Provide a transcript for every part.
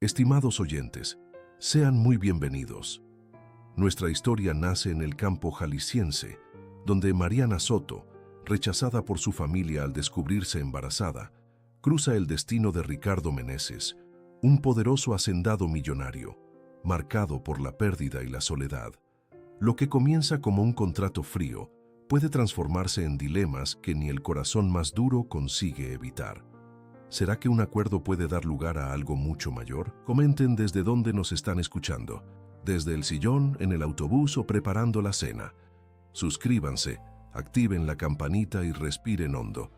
Estimados oyentes, sean muy bienvenidos. Nuestra historia nace en el campo jalisciense, donde Mariana Soto, rechazada por su familia al descubrirse embarazada, cruza el destino de Ricardo Meneses, un poderoso hacendado millonario, marcado por la pérdida y la soledad. Lo que comienza como un contrato frío puede transformarse en dilemas que ni el corazón más duro consigue evitar. ¿Será que un acuerdo puede dar lugar a algo mucho mayor? Comenten desde dónde nos están escuchando, desde el sillón, en el autobús o preparando la cena. Suscríbanse, activen la campanita y respiren hondo.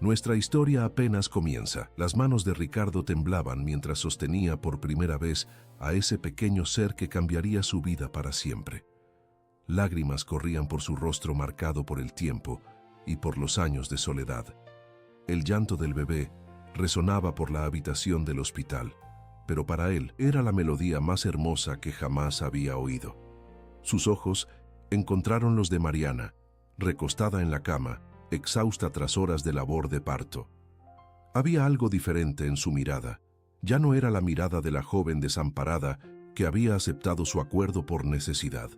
Nuestra historia apenas comienza. Las manos de Ricardo temblaban mientras sostenía por primera vez a ese pequeño ser que cambiaría su vida para siempre. Lágrimas corrían por su rostro marcado por el tiempo y por los años de soledad. El llanto del bebé resonaba por la habitación del hospital, pero para él era la melodía más hermosa que jamás había oído. Sus ojos encontraron los de Mariana, recostada en la cama, exhausta tras horas de labor de parto. Había algo diferente en su mirada. Ya no era la mirada de la joven desamparada que había aceptado su acuerdo por necesidad,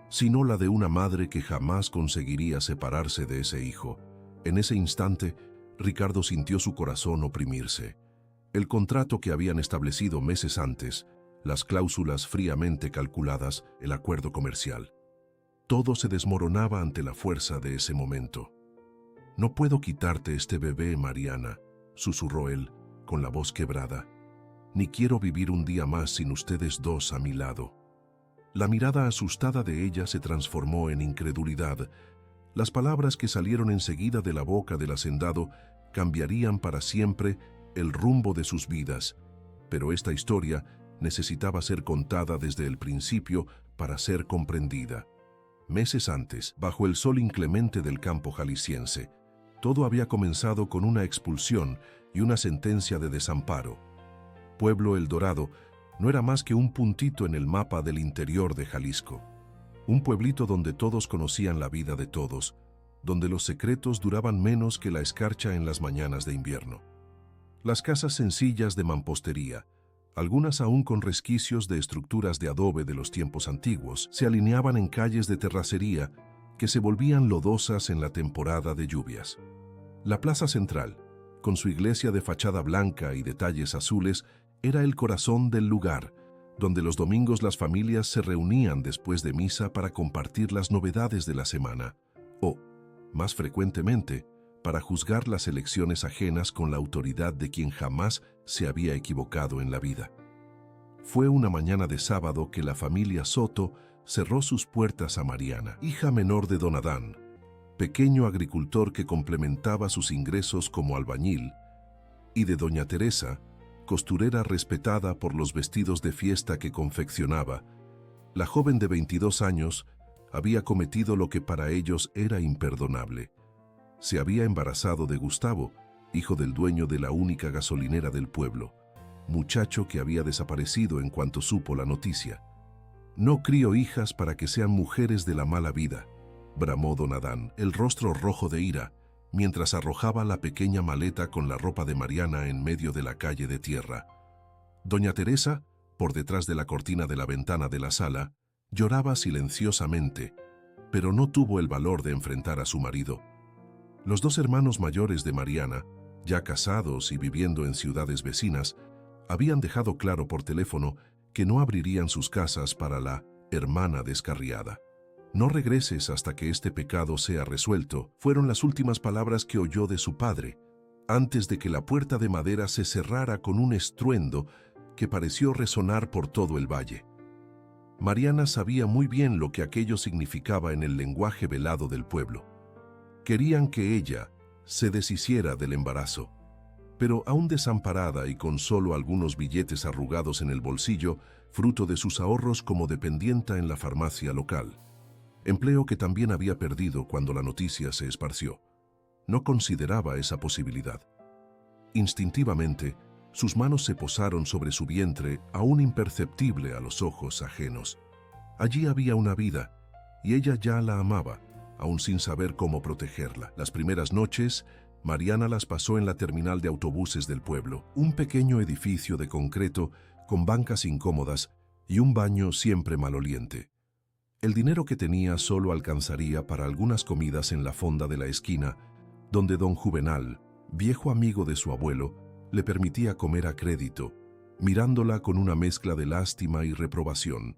sino la de una madre que jamás conseguiría separarse de ese hijo. En ese instante, Ricardo sintió su corazón oprimirse. El contrato que habían establecido meses antes, las cláusulas fríamente calculadas, el acuerdo comercial. Todo se desmoronaba ante la fuerza de ese momento. «No puedo quitarte este bebé, Mariana», susurró él, con la voz quebrada. «Ni quiero vivir un día más sin ustedes dos a mi lado». La mirada asustada de ella se transformó en incredulidad. Las palabras que salieron enseguida de la boca del hacendado cambiarían para siempre el rumbo de sus vidas, pero esta historia necesitaba ser contada desde el principio para ser comprendida. Meses antes, bajo el sol inclemente del campo jalisciense, todo había comenzado con una expulsión y una sentencia de desamparo. Pueblo El Dorado no era más que un puntito en el mapa del interior de Jalisco. Un pueblito donde todos conocían la vida de todos, donde los secretos duraban menos que la escarcha en las mañanas de invierno. Las casas sencillas de mampostería, algunas aún con resquicios de estructuras de adobe de los tiempos antiguos, se alineaban en calles de terracería que se volvían lodosas en la temporada de lluvias. La plaza central, con su iglesia de fachada blanca y detalles azules, era el corazón del lugar, donde los domingos las familias se reunían después de misa para compartir las novedades de la semana, o, más frecuentemente, para juzgar las elecciones ajenas con la autoridad de quien jamás se había equivocado en la vida. Fue una mañana de sábado que la familia Soto cerró sus puertas a Mariana, hija menor de don Adán, pequeño agricultor que complementaba sus ingresos como albañil, y de doña Teresa, costurera respetada por los vestidos de fiesta que confeccionaba. La joven de 22 años había cometido lo que para ellos era imperdonable. Se había embarazado de Gustavo, hijo del dueño de la única gasolinera del pueblo, muchacho que había desaparecido en cuanto supo la noticia. «No crío hijas para que sean mujeres de la mala vida», bramó don Adán, el rostro rojo de ira, mientras arrojaba la pequeña maleta con la ropa de Mariana en medio de la calle de tierra. Doña Teresa, por detrás de la cortina de la ventana de la sala, lloraba silenciosamente, pero no tuvo el valor de enfrentar a su marido. Los dos hermanos mayores de Mariana, ya casados y viviendo en ciudades vecinas, habían dejado claro por teléfono que no abrirían sus casas para la hermana descarriada. «No regreses hasta que este pecado sea resuelto», fueron las últimas palabras que oyó de su padre, antes de que la puerta de madera se cerrara con un estruendo que pareció resonar por todo el valle. Mariana sabía muy bien lo que aquello significaba en el lenguaje velado del pueblo. Querían que ella se deshiciera del embarazo, pero aún desamparada y con solo algunos billetes arrugados en el bolsillo, fruto de sus ahorros como dependienta en la farmacia local, empleo que también había perdido cuando la noticia se esparció. No consideraba esa posibilidad. Instintivamente, sus manos se posaron sobre su vientre, aún imperceptible a los ojos ajenos. Allí había una vida, y ella ya la amaba, aún sin saber cómo protegerla. Las primeras noches, Mariana las pasó en la terminal de autobuses del pueblo, un pequeño edificio de concreto con bancas incómodas y un baño siempre maloliente. El dinero que tenía solo alcanzaría para algunas comidas en la fonda de la esquina, donde don Juvenal, viejo amigo de su abuelo, le permitía comer a crédito, mirándola con una mezcla de lástima y reprobación.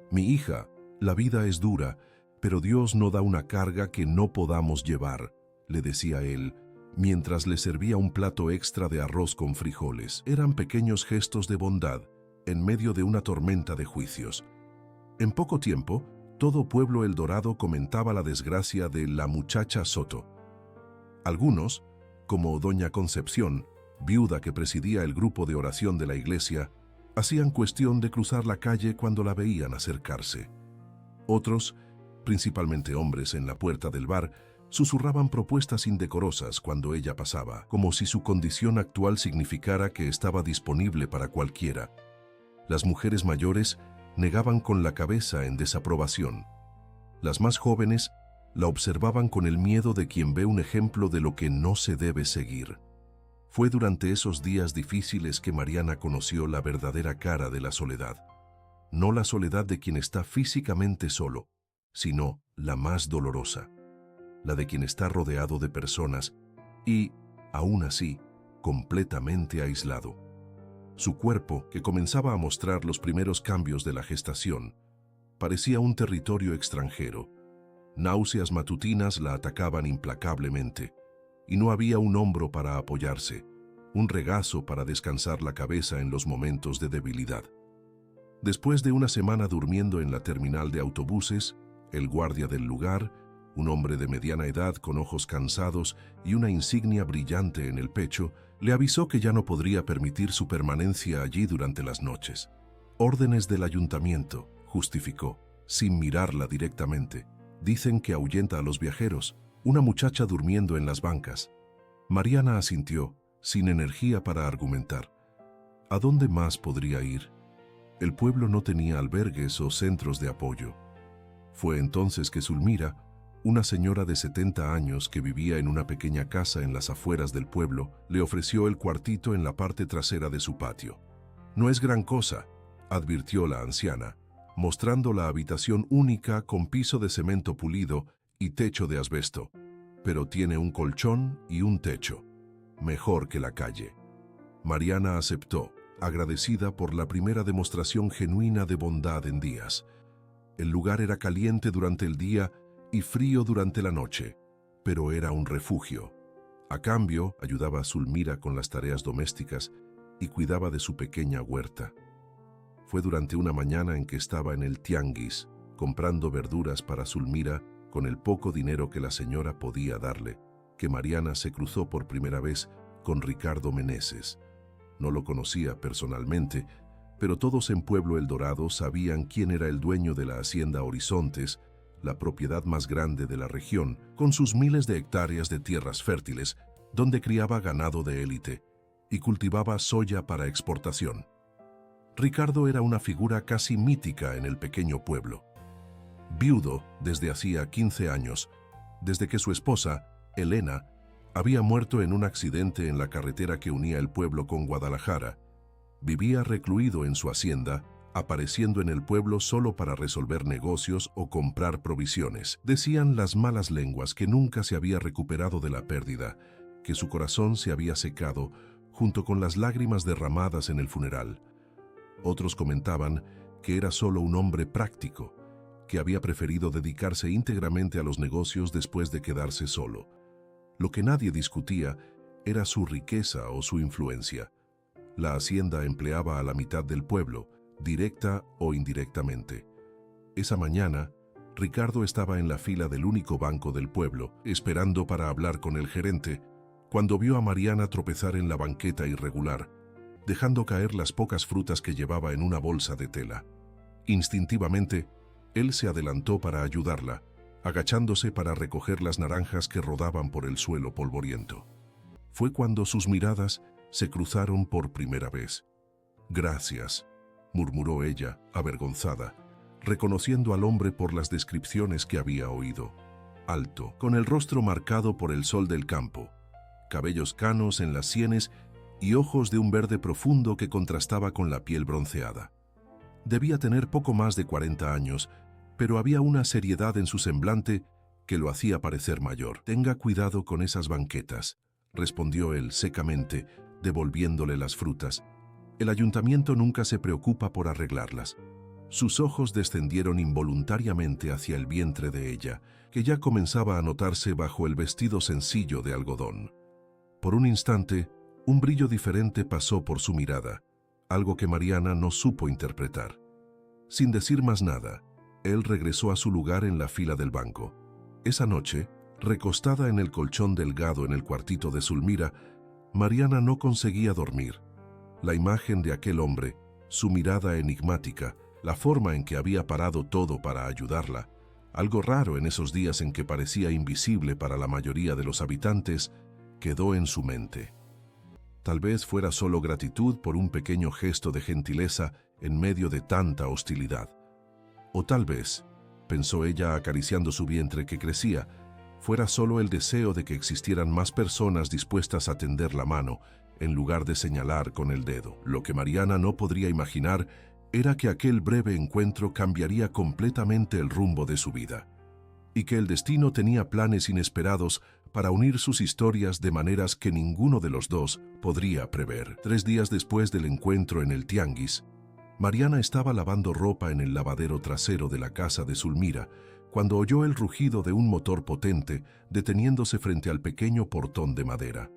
«Mi hija, la vida es dura, pero Dios no da una carga que no podamos llevar», le decía él, mientras le servía un plato extra de arroz con frijoles. Eran pequeños gestos de bondad, en medio de una tormenta de juicios. En poco tiempo, todo Pueblo El Dorado comentaba la desgracia de la muchacha Soto. Algunos, como doña Concepción, viuda que presidía el grupo de oración de la iglesia, hacían cuestión de cruzar la calle cuando la veían acercarse. Otros, principalmente hombres en la puerta del bar, susurraban propuestas indecorosas cuando ella pasaba, como si su condición actual significara que estaba disponible para cualquiera. Las mujeres mayores negaban con la cabeza en desaprobación. Las más jóvenes la observaban con el miedo de quien ve un ejemplo de lo que no se debe seguir. Fue durante esos días difíciles que Mariana conoció la verdadera cara de la soledad. No la soledad de quien está físicamente solo, sino la más dolorosa, la de quien está rodeado de personas y, aún así, completamente aislado. Su cuerpo, que comenzaba a mostrar los primeros cambios de la gestación, parecía un territorio extranjero. Náuseas matutinas la atacaban implacablemente, y no había un hombro para apoyarse, un regazo para descansar la cabeza en los momentos de debilidad. Después de una semana durmiendo en la terminal de autobuses, el guardia del lugar, un hombre de mediana edad con ojos cansados y una insignia brillante en el pecho, le avisó que ya no podría permitir su permanencia allí durante las noches. «Órdenes del ayuntamiento», justificó, sin mirarla directamente. «Dicen que ahuyenta a los viajeros, una muchacha durmiendo en las bancas». Mariana asintió, sin energía para argumentar. ¿A dónde más podría ir? El pueblo no tenía albergues o centros de apoyo. Fue entonces que Zulmira, una señora de 70 años que vivía en una pequeña casa en las afueras del pueblo, le ofreció el cuartito en la parte trasera de su patio. «No es gran cosa», advirtió la anciana, mostrando la habitación única con piso de cemento pulido y techo de asbesto, «pero tiene un colchón y un techo. Mejor que la calle». Mariana aceptó, agradecida por la primera demostración genuina de bondad en días. El lugar era caliente durante el día y frío durante la noche, pero era un refugio. A cambio, ayudaba a Zulmira con las tareas domésticas y cuidaba de su pequeña huerta. Fue durante una mañana en que estaba en el tianguis, comprando verduras para Zulmira con el poco dinero que la señora podía darle, que Mariana se cruzó por primera vez con Ricardo Meneses. No lo conocía personalmente, pero todos en Pueblo El Dorado sabían quién era el dueño de la hacienda Horizontes, la propiedad más grande de la región, con sus miles de hectáreas de tierras fértiles, donde criaba ganado de élite y cultivaba soya para exportación. Ricardo era una figura casi mítica en el pequeño pueblo. Viudo desde hacía 15 años, desde que su esposa, Elena, había muerto en un accidente en la carretera que unía el pueblo con Guadalajara, vivía recluido en su hacienda, apareciendo en el pueblo solo para resolver negocios o comprar provisiones. Decían las malas lenguas que nunca se había recuperado de la pérdida, que su corazón se había secado junto con las lágrimas derramadas en el funeral. Otros comentaban que era solo un hombre práctico, que había preferido dedicarse íntegramente a los negocios después de quedarse solo. Lo que nadie discutía era su riqueza o su influencia. La hacienda empleaba a la mitad del pueblo, directa o indirectamente. Esa mañana, Ricardo estaba en la fila del único banco del pueblo, esperando para hablar con el gerente, cuando vio a Mariana tropezar en la banqueta irregular, dejando caer las pocas frutas que llevaba en una bolsa de tela. Instintivamente, él se adelantó para ayudarla, agachándose para recoger las naranjas que rodaban por el suelo polvoriento. Fue cuando sus miradas se cruzaron por primera vez. «Gracias», murmuró ella, avergonzada, reconociendo al hombre por las descripciones que había oído. Alto, con el rostro marcado por el sol del campo, cabellos canos en las sienes y ojos de un verde profundo que contrastaba con la piel bronceada. Debía tener poco más de 40 años, pero había una seriedad en su semblante que lo hacía parecer mayor. «Tenga cuidado con esas banquetas», respondió él secamente, devolviéndole las frutas. «El ayuntamiento nunca se preocupa por arreglarlas». Sus ojos descendieron involuntariamente hacia el vientre de ella, que ya comenzaba a notarse bajo el vestido sencillo de algodón. Por un instante, un brillo diferente pasó por su mirada, algo que Mariana no supo interpretar. Sin decir más nada, él regresó a su lugar en la fila del banco. Esa noche, recostada en el colchón delgado en el cuartito de Zulmira, Mariana no conseguía dormir. La imagen de aquel hombre, su mirada enigmática, la forma en que había parado todo para ayudarla, algo raro en esos días en que parecía invisible para la mayoría de los habitantes, quedó en su mente. Tal vez fuera solo gratitud por un pequeño gesto de gentileza en medio de tanta hostilidad. O tal vez, pensó ella acariciando su vientre que crecía, fuera solo el deseo de que existieran más personas dispuestas a tender la mano, en lugar de señalar con el dedo. Lo que Mariana no podría imaginar era que aquel breve encuentro cambiaría completamente el rumbo de su vida, y que el destino tenía planes inesperados para unir sus historias de maneras que ninguno de los dos podría prever. 3 días después del encuentro en el tianguis, Mariana estaba lavando ropa en el lavadero trasero de la casa de Zulmira, cuando oyó el rugido de un motor potente deteniéndose frente al pequeño portón de madera.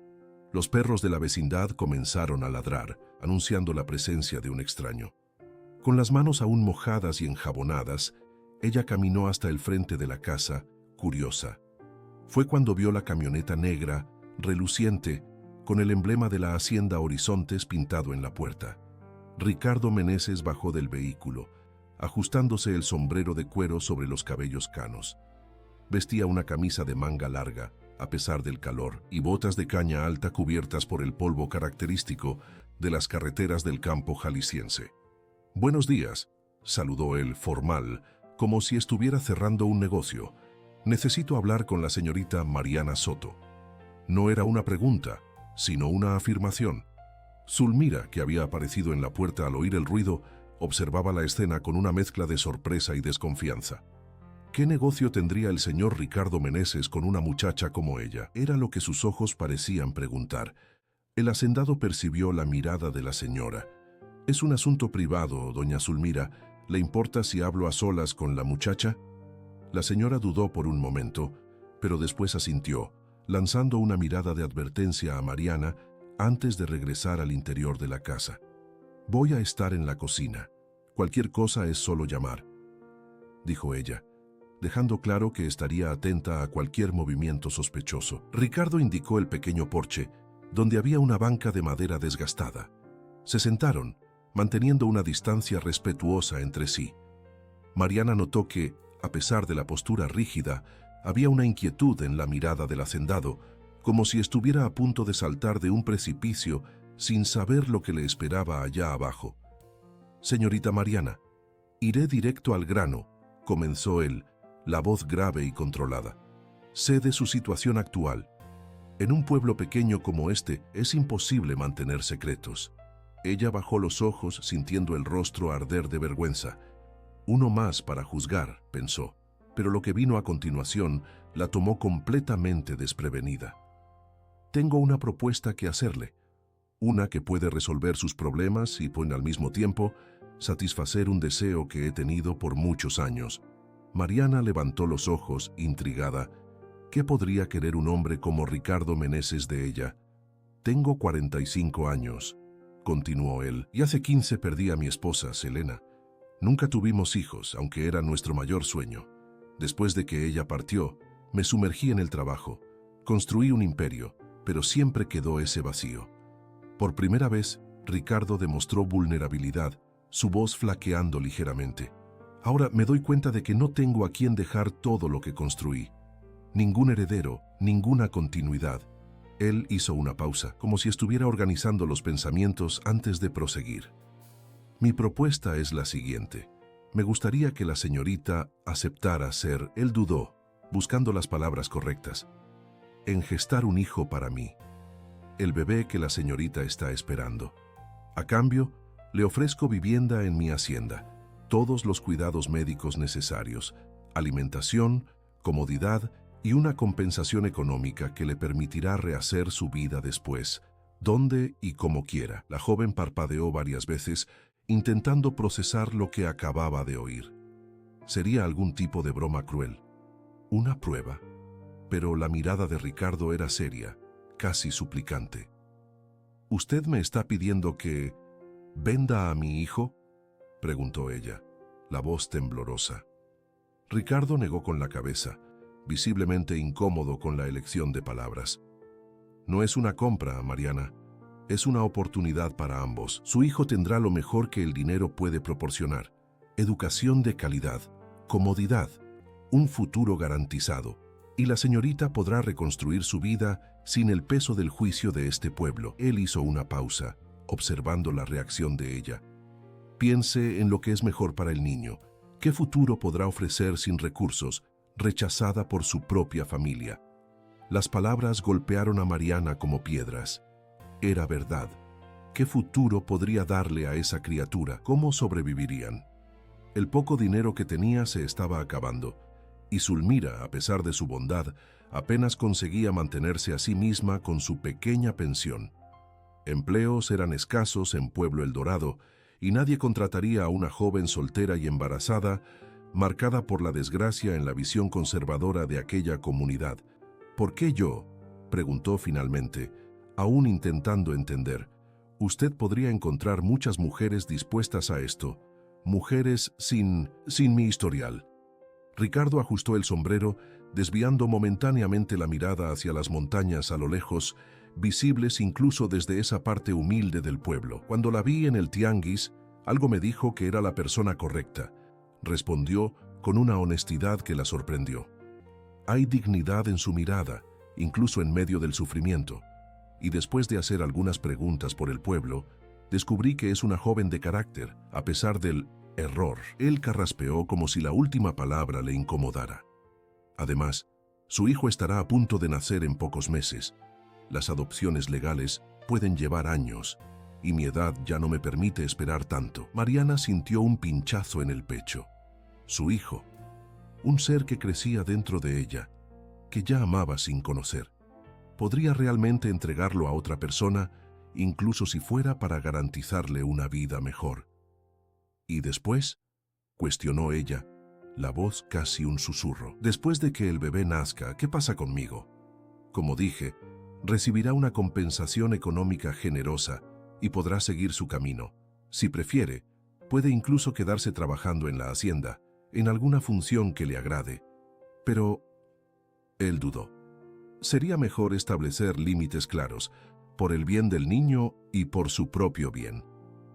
Los perros de la vecindad comenzaron a ladrar, anunciando la presencia de un extraño. Con las manos aún mojadas y enjabonadas, ella caminó hasta el frente de la casa, curiosa. Fue cuando vio la camioneta negra, reluciente, con el emblema de la Hacienda Horizontes pintado en la puerta. Ricardo Meneses bajó del vehículo, ajustándose el sombrero de cuero sobre los cabellos canos. Vestía una camisa de manga larga, a pesar del calor, y botas de caña alta cubiertas por el polvo característico de las carreteras del campo jalisciense. «Buenos días», saludó él formal, como si estuviera cerrando un negocio. «Necesito hablar con la señorita Mariana Soto». No era una pregunta, sino una afirmación. Zulmira, que había aparecido en la puerta al oír el ruido, observaba la escena con una mezcla de sorpresa y desconfianza. ¿Qué negocio tendría el señor Ricardo Meneses con una muchacha como ella? Era lo que sus ojos parecían preguntar. El hacendado percibió la mirada de la señora. «Es un asunto privado, doña Zulmira. ¿Le importa si hablo a solas con la muchacha?» La señora dudó por un momento, pero después asintió, lanzando una mirada de advertencia a Mariana antes de regresar al interior de la casa. «Voy a estar en la cocina. Cualquier cosa es solo llamar», dijo ella, dejando claro que estaría atenta a cualquier movimiento sospechoso. Ricardo indicó el pequeño porche, donde había una banca de madera desgastada. Se sentaron, manteniendo una distancia respetuosa entre sí. Mariana notó que, a pesar de la postura rígida, había una inquietud en la mirada del hacendado, como si estuviera a punto de saltar de un precipicio sin saber lo que le esperaba allá abajo. «Señorita Mariana, iré directo al grano», comenzó él, la voz grave y controlada. «Sé de su situación actual. En un pueblo pequeño como este es imposible mantener secretos». Ella bajó los ojos sintiendo el rostro arder de vergüenza. «Uno más para juzgar», pensó, pero lo que vino a continuación la tomó completamente desprevenida. «Tengo una propuesta que hacerle, una que puede resolver sus problemas y, al mismo tiempo, satisfacer un deseo que he tenido por muchos años». Mariana levantó los ojos, intrigada. ¿Qué podría querer un hombre como Ricardo Meneses de ella? «Tengo 45 años», continuó él, «y hace 15 perdí a mi esposa, Selena. Nunca tuvimos hijos, aunque era nuestro mayor sueño. Después de que ella partió, me sumergí en el trabajo. Construí un imperio, pero siempre quedó ese vacío». Por primera vez, Ricardo demostró vulnerabilidad, su voz flaqueando ligeramente. «Ahora me doy cuenta de que no tengo a quien dejar todo lo que construí. Ningún heredero, ninguna continuidad». Él hizo una pausa, como si estuviera organizando los pensamientos antes de proseguir. «Mi propuesta es la siguiente. Me gustaría que la señorita aceptara ser», él dudó, buscando las palabras correctas, «engestar un hijo para mí». el bebé que la señorita está esperando. A cambio, le ofrezco vivienda en mi hacienda, todos los cuidados médicos necesarios, alimentación, comodidad y una compensación económica que le permitirá rehacer su vida después, donde y como quiera. La joven parpadeó varias veces, intentando procesar lo que acababa de oír. Sería algún tipo de broma cruel, una prueba, pero la mirada de Ricardo era seria, casi suplicante. ¿Usted me está pidiendo que venda a mi hijo?, preguntó ella, la voz temblorosa. Ricardo negó con la cabeza, visiblemente incómodo con la elección de palabras. No es una compra, Mariana. Es una oportunidad para ambos. Su hijo tendrá lo mejor que el dinero puede proporcionar: educación de calidad, comodidad, un futuro garantizado. Y la señorita podrá reconstruir su vida sin el peso del juicio de este pueblo. Él hizo una pausa, observando la reacción de ella. Piense en lo que es mejor para el niño. ¿Qué futuro podrá ofrecer sin recursos, rechazada por su propia familia? Las palabras golpearon a Mariana como piedras. Era verdad. ¿Qué futuro podría darle a esa criatura? ¿Cómo sobrevivirían? El poco dinero que tenía se estaba acabando, y Zulmira, a pesar de su bondad, apenas conseguía mantenerse a sí misma con su pequeña pensión. Empleos eran escasos en Pueblo El Dorado, y nadie contrataría a una joven soltera y embarazada, marcada por la desgracia en la visión conservadora de aquella comunidad. ¿Por qué yo?, preguntó finalmente, aún intentando entender. Usted podría encontrar muchas mujeres dispuestas a esto, mujeres sin mi historial. Ricardo ajustó el sombrero, desviando momentáneamente la mirada hacia las montañas a lo lejos, visibles incluso desde esa parte humilde del pueblo. Cuando la vi en el tianguis, algo me dijo que era la persona correcta, respondió con una honestidad que la sorprendió. Hay dignidad en su mirada, incluso en medio del sufrimiento, y después de hacer algunas preguntas por el pueblo, descubrí que es una joven de carácter, a pesar del error. Él carraspeó como si la última palabra le incomodara. Además, su hijo estará a punto de nacer en pocos meses. Las adopciones legales pueden llevar años, y mi edad ya no me permite esperar tanto. Mariana sintió un pinchazo en el pecho. Su hijo, un ser que crecía dentro de ella, que ya amaba sin conocer. ¿Podría realmente entregarlo a otra persona, incluso si fuera para garantizarle una vida mejor? ¿Y después?, cuestionó ella, la voz casi un susurro. Después de que el bebé nazca, ¿qué pasa conmigo? Como dije, recibirá una compensación económica generosa y podrá seguir su camino. Si prefiere, puede incluso quedarse trabajando en la hacienda, en alguna función que le agrade. Pero él dudó. Sería mejor establecer límites claros, por el bien del niño y por su propio bien.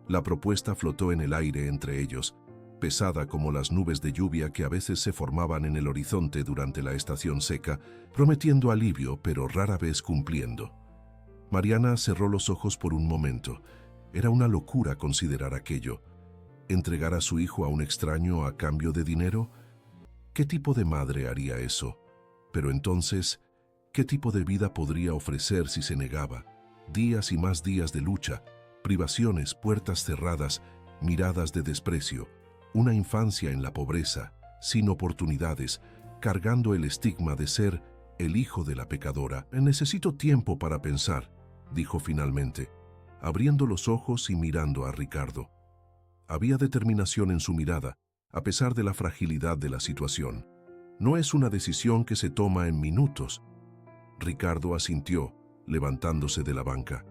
La propuesta flotó en el aire entre ellos, pesada como las nubes de lluvia que a veces se formaban en el horizonte durante la estación seca, prometiendo alivio pero rara vez cumpliendo. Mariana cerró los ojos por un momento. Era una locura considerar aquello. ¿Entregar a su hijo a un extraño a cambio de dinero? ¿Qué tipo de madre haría eso? Pero entonces, ¿qué tipo de vida podría ofrecer si se negaba? Días y más días de lucha, privaciones, puertas cerradas, miradas de desprecio, una infancia en la pobreza, sin oportunidades, cargando el estigma de ser el hijo de la pecadora. Necesito tiempo para pensar, dijo finalmente, abriendo los ojos y mirando a Ricardo. Había determinación en su mirada, a pesar de la fragilidad de la situación. No es una decisión que se toma en minutos. Ricardo asintió, levantándose de la banca.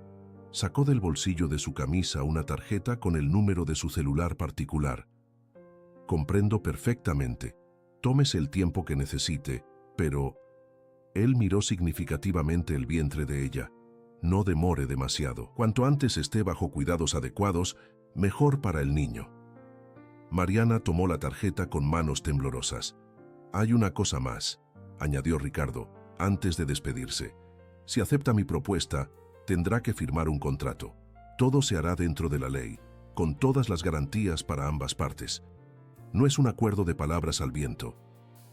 Sacó del bolsillo de su camisa una tarjeta con el número de su celular particular. Comprendo perfectamente. Tómese el tiempo que necesite, pero... Él miró significativamente el vientre de ella. No demore demasiado. Cuanto antes esté bajo cuidados adecuados, mejor para el niño. Mariana tomó la tarjeta con manos temblorosas. Hay una cosa más, añadió Ricardo, antes de despedirse. Si acepta mi propuesta, tendrá que firmar un contrato. Todo se hará dentro de la ley, con todas las garantías para ambas partes. No es un acuerdo de palabras al viento.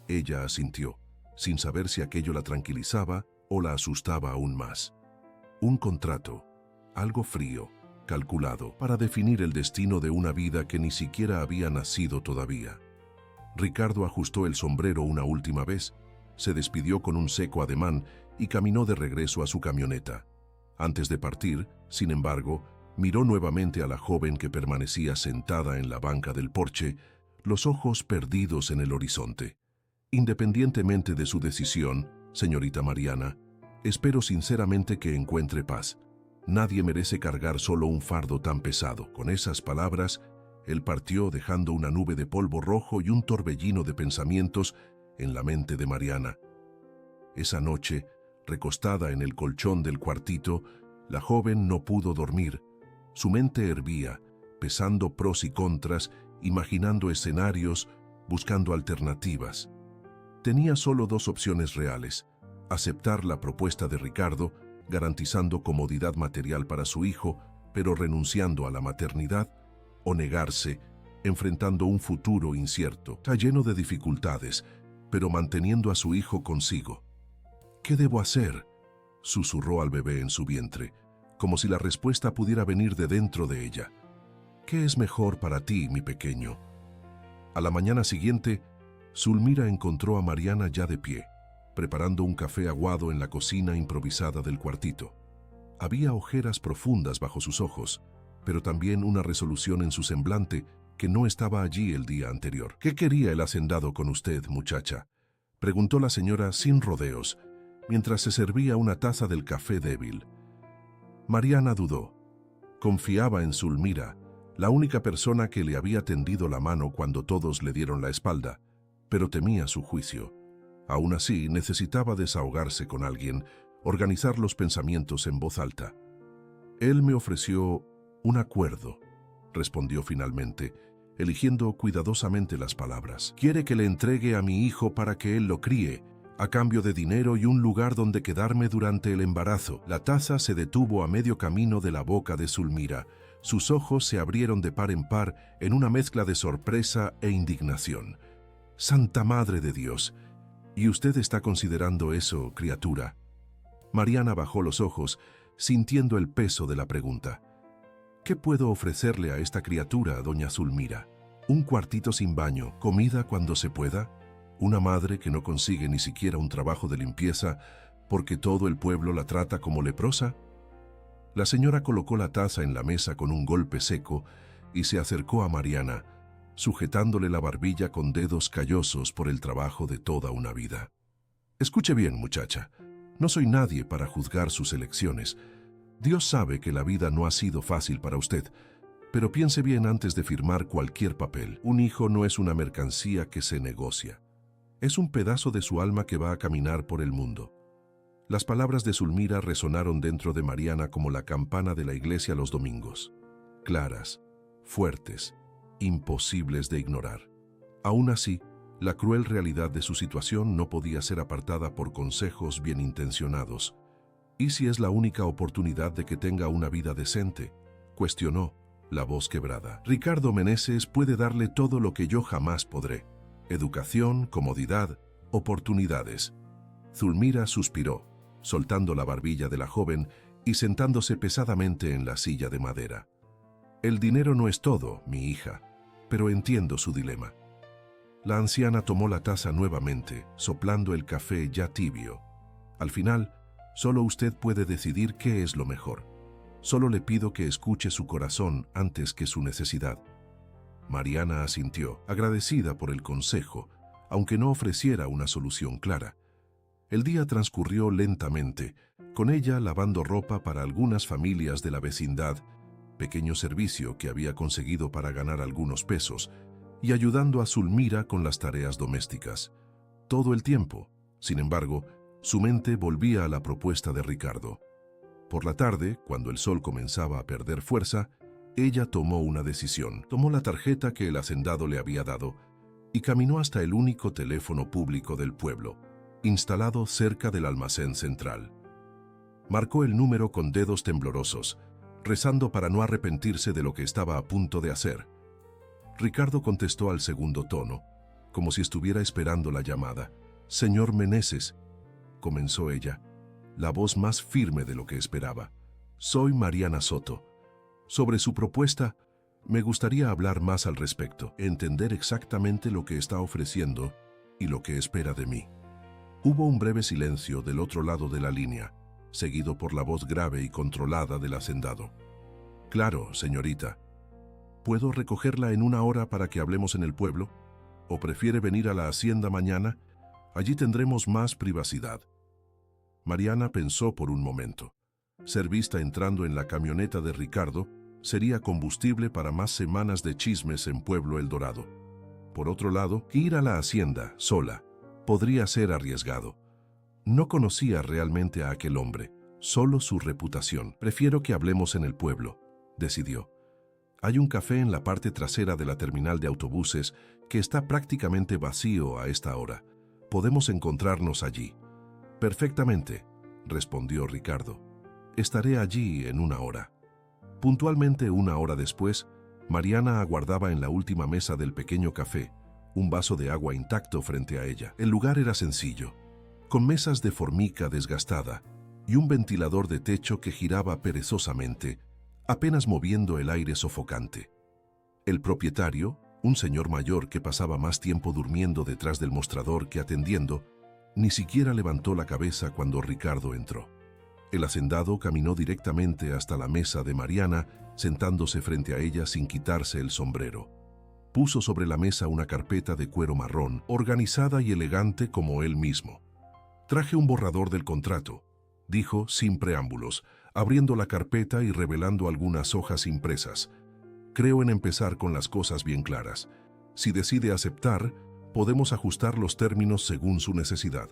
Ella asintió, sin saber si aquello la tranquilizaba o la asustaba aún más. Un contrato, algo frío, calculado, para definir el destino de una vida que ni siquiera había nacido todavía. Ricardo ajustó el sombrero una última vez, se despidió con un seco ademán y caminó de regreso a su camioneta. Antes de partir, sin embargo, miró nuevamente a la joven que permanecía sentada en la banca del porche, los ojos perdidos en el horizonte. Independientemente de su decisión, señorita Mariana, espero sinceramente que encuentre paz. Nadie merece cargar solo un fardo tan pesado. Con esas palabras, él partió dejando una nube de polvo rojo y un torbellino de pensamientos en la mente de Mariana. Esa noche, recostada en el colchón del cuartito, la joven no pudo dormir. Su mente hervía, pesando pros y contras, imaginando escenarios, buscando alternativas. Tenía solo dos opciones reales: aceptar la propuesta de Ricardo, garantizando comodidad material para su hijo, pero renunciando a la maternidad, o negarse, enfrentando un futuro incierto, lleno de dificultades, pero manteniendo a su hijo consigo. ¿Qué debo hacer?, susurró al bebé en su vientre, como si la respuesta pudiera venir de dentro de ella. ¿Qué es mejor para ti, mi pequeño? A la mañana siguiente, Zulmira encontró a Mariana ya de pie, preparando un café aguado en la cocina improvisada del cuartito. Había ojeras profundas bajo sus ojos, pero también una resolución en su semblante que no estaba allí el día anterior. ¿Qué quería el hacendado con usted, muchacha?, preguntó la señora sin rodeos, mientras se servía una taza del café débil. Mariana dudó. Confiaba en Zulmira, la única persona que le había tendido la mano cuando todos le dieron la espalda, pero temía su juicio. Aún así, necesitaba desahogarse con alguien, organizar los pensamientos en voz alta. Él me ofreció un acuerdo, respondió finalmente, eligiendo cuidadosamente las palabras. Quiere que le entregue a mi hijo para que él lo críe, a cambio de dinero y un lugar donde quedarme durante el embarazo. La taza se detuvo a medio camino de la boca de Zulmira. Sus ojos se abrieron de par en par en una mezcla de sorpresa e indignación. ¡Santa Madre de Dios! ¿Y usted está considerando eso, criatura? Mariana bajó los ojos, sintiendo el peso de la pregunta. ¿Qué puedo ofrecerle a esta criatura, doña Zulmira? ¿Un cuartito sin baño, comida cuando se pueda? ¿Una madre que no consigue ni siquiera un trabajo de limpieza porque todo el pueblo la trata como leprosa? La señora colocó la taza en la mesa con un golpe seco y se acercó a Mariana, sujetándole la barbilla con dedos callosos por el trabajo de toda una vida. Escuche bien, muchacha, no soy nadie para juzgar sus elecciones. Dios sabe que la vida no ha sido fácil para usted, pero piense bien antes de firmar cualquier papel. Un hijo no es una mercancía que se negocia. Es un pedazo de su alma que va a caminar por el mundo. Las palabras de Zulmira resonaron dentro de Mariana como la campana de la iglesia los domingos. Claras, fuertes, imposibles de ignorar. Aún así, la cruel realidad de su situación no podía ser apartada por consejos bien intencionados. ¿Y si es la única oportunidad de que tenga una vida decente?, cuestionó, la voz quebrada. Ricardo Meneses puede darle todo lo que yo jamás podré: educación, comodidad, oportunidades. Zulmira suspiró, soltando la barbilla de la joven y sentándose pesadamente en la silla de madera. El dinero no es todo, mi hija, pero entiendo su dilema. La anciana tomó la taza nuevamente, soplando el café ya tibio. Al final, solo usted puede decidir qué es lo mejor. Solo le pido que escuche su corazón antes que su necesidad. Mariana asintió, agradecida por el consejo, aunque no ofreciera una solución clara. El día transcurrió lentamente, con ella lavando ropa para algunas familias de la vecindad, pequeño servicio que había conseguido para ganar algunos pesos, y ayudando a Zulmira con las tareas domésticas. Todo el tiempo, sin embargo, su mente volvía a la propuesta de Ricardo. Por la tarde, cuando el sol comenzaba a perder fuerza, ella tomó una decisión. Tomó la tarjeta que el hacendado le había dado y caminó hasta el único teléfono público del pueblo, instalado cerca del almacén central. Marcó el número con dedos temblorosos, rezando para no arrepentirse de lo que estaba a punto de hacer. Ricardo contestó al segundo tono, como si estuviera esperando la llamada. «Señor Meneses», comenzó ella. la voz más firme de lo que esperaba. Soy Mariana Soto. Sobre su propuesta, me gustaría hablar más al respecto, entender exactamente lo que está ofreciendo y lo que espera de mí. Hubo un breve silencio del otro lado de la línea, seguido por la voz grave y controlada del hacendado. Claro, señorita. ¿Puedo recogerla en 1 hora para que hablemos en el pueblo? ¿O prefiere venir a la hacienda mañana? Allí tendremos más privacidad. Mariana pensó por un momento. Ser vista entrando en la camioneta de Ricardo sería combustible para más semanas de chismes en Pueblo El Dorado. Por otro lado, ir a la hacienda, sola, podría ser arriesgado. No conocía realmente a aquel hombre, solo su reputación. Prefiero que hablemos en el pueblo, decidió. Hay un café en la parte trasera de la terminal de autobuses que está prácticamente vacío a esta hora. Podemos encontrarnos allí. Perfectamente, respondió Ricardo. Estaré allí en 1 hora. Puntualmente 1 hora después, Mariana aguardaba en la última mesa del pequeño café, un vaso de agua intacto frente a ella. El lugar era sencillo, con mesas de formica desgastada y un ventilador de techo que giraba perezosamente, apenas moviendo el aire sofocante. El propietario, un señor mayor que pasaba más tiempo durmiendo detrás del mostrador que atendiendo, ni siquiera levantó la cabeza cuando Ricardo entró. El hacendado caminó directamente hasta la mesa de Mariana, sentándose frente a ella sin quitarse el sombrero. Puso sobre la mesa una carpeta de cuero marrón, organizada y elegante como él mismo. «Traje un borrador del contrato», dijo sin preámbulos, abriendo la carpeta y revelando algunas hojas impresas. «Creo en empezar con las cosas bien claras. Si decide aceptar, podemos ajustar los términos según su necesidad».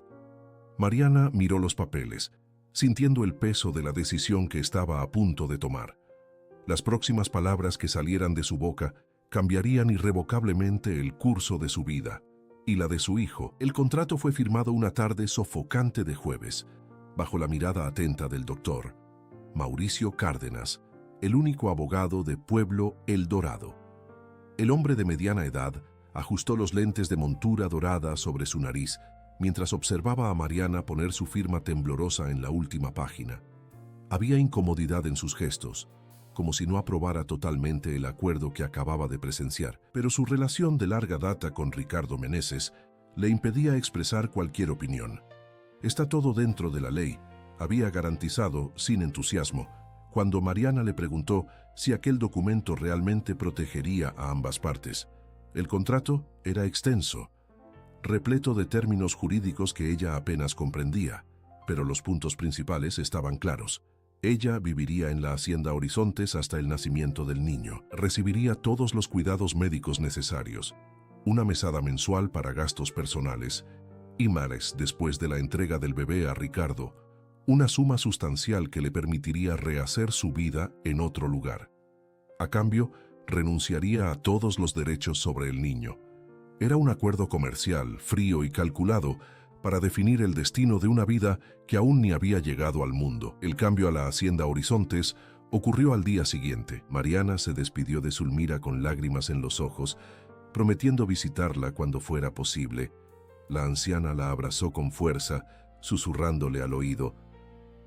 Mariana miró los papeles, sintiendo el peso de la decisión que estaba a punto de tomar. Las próximas palabras que salieran de su boca cambiarían irrevocablemente el curso de su vida y la de su hijo. El contrato fue firmado una tarde sofocante de jueves, bajo la mirada atenta del doctor Mauricio Cárdenas, el único abogado de Pueblo El Dorado. El hombre de mediana edad ajustó los lentes de montura dorada sobre su nariz mientras observaba a Mariana poner su firma temblorosa en la última página. Había incomodidad en sus gestos, como si no aprobara totalmente el acuerdo que acababa de presenciar, pero su relación de larga data con Ricardo Meneses le impedía expresar cualquier opinión. «Está todo dentro de la ley», había garantizado, sin entusiasmo, cuando Mariana le preguntó si aquel documento realmente protegería a ambas partes. El contrato era extenso, repleto de términos jurídicos que ella apenas comprendía, pero los puntos principales estaban claros. Ella viviría en la Hacienda Horizontes hasta el nacimiento del niño, recibiría todos los cuidados médicos necesarios, una mesada mensual para gastos personales, y mares después de la entrega del bebé a Ricardo, una suma sustancial que le permitiría rehacer su vida en otro lugar. A cambio, renunciaría a todos los derechos sobre el niño. Era un acuerdo comercial, frío y calculado, para definir el destino de una vida que aún ni había llegado al mundo. El cambio a la Hacienda Horizontes ocurrió al día siguiente. Mariana se despidió de Zulmira con lágrimas en los ojos, prometiendo visitarla cuando fuera posible. La anciana la abrazó con fuerza, susurrándole al oído: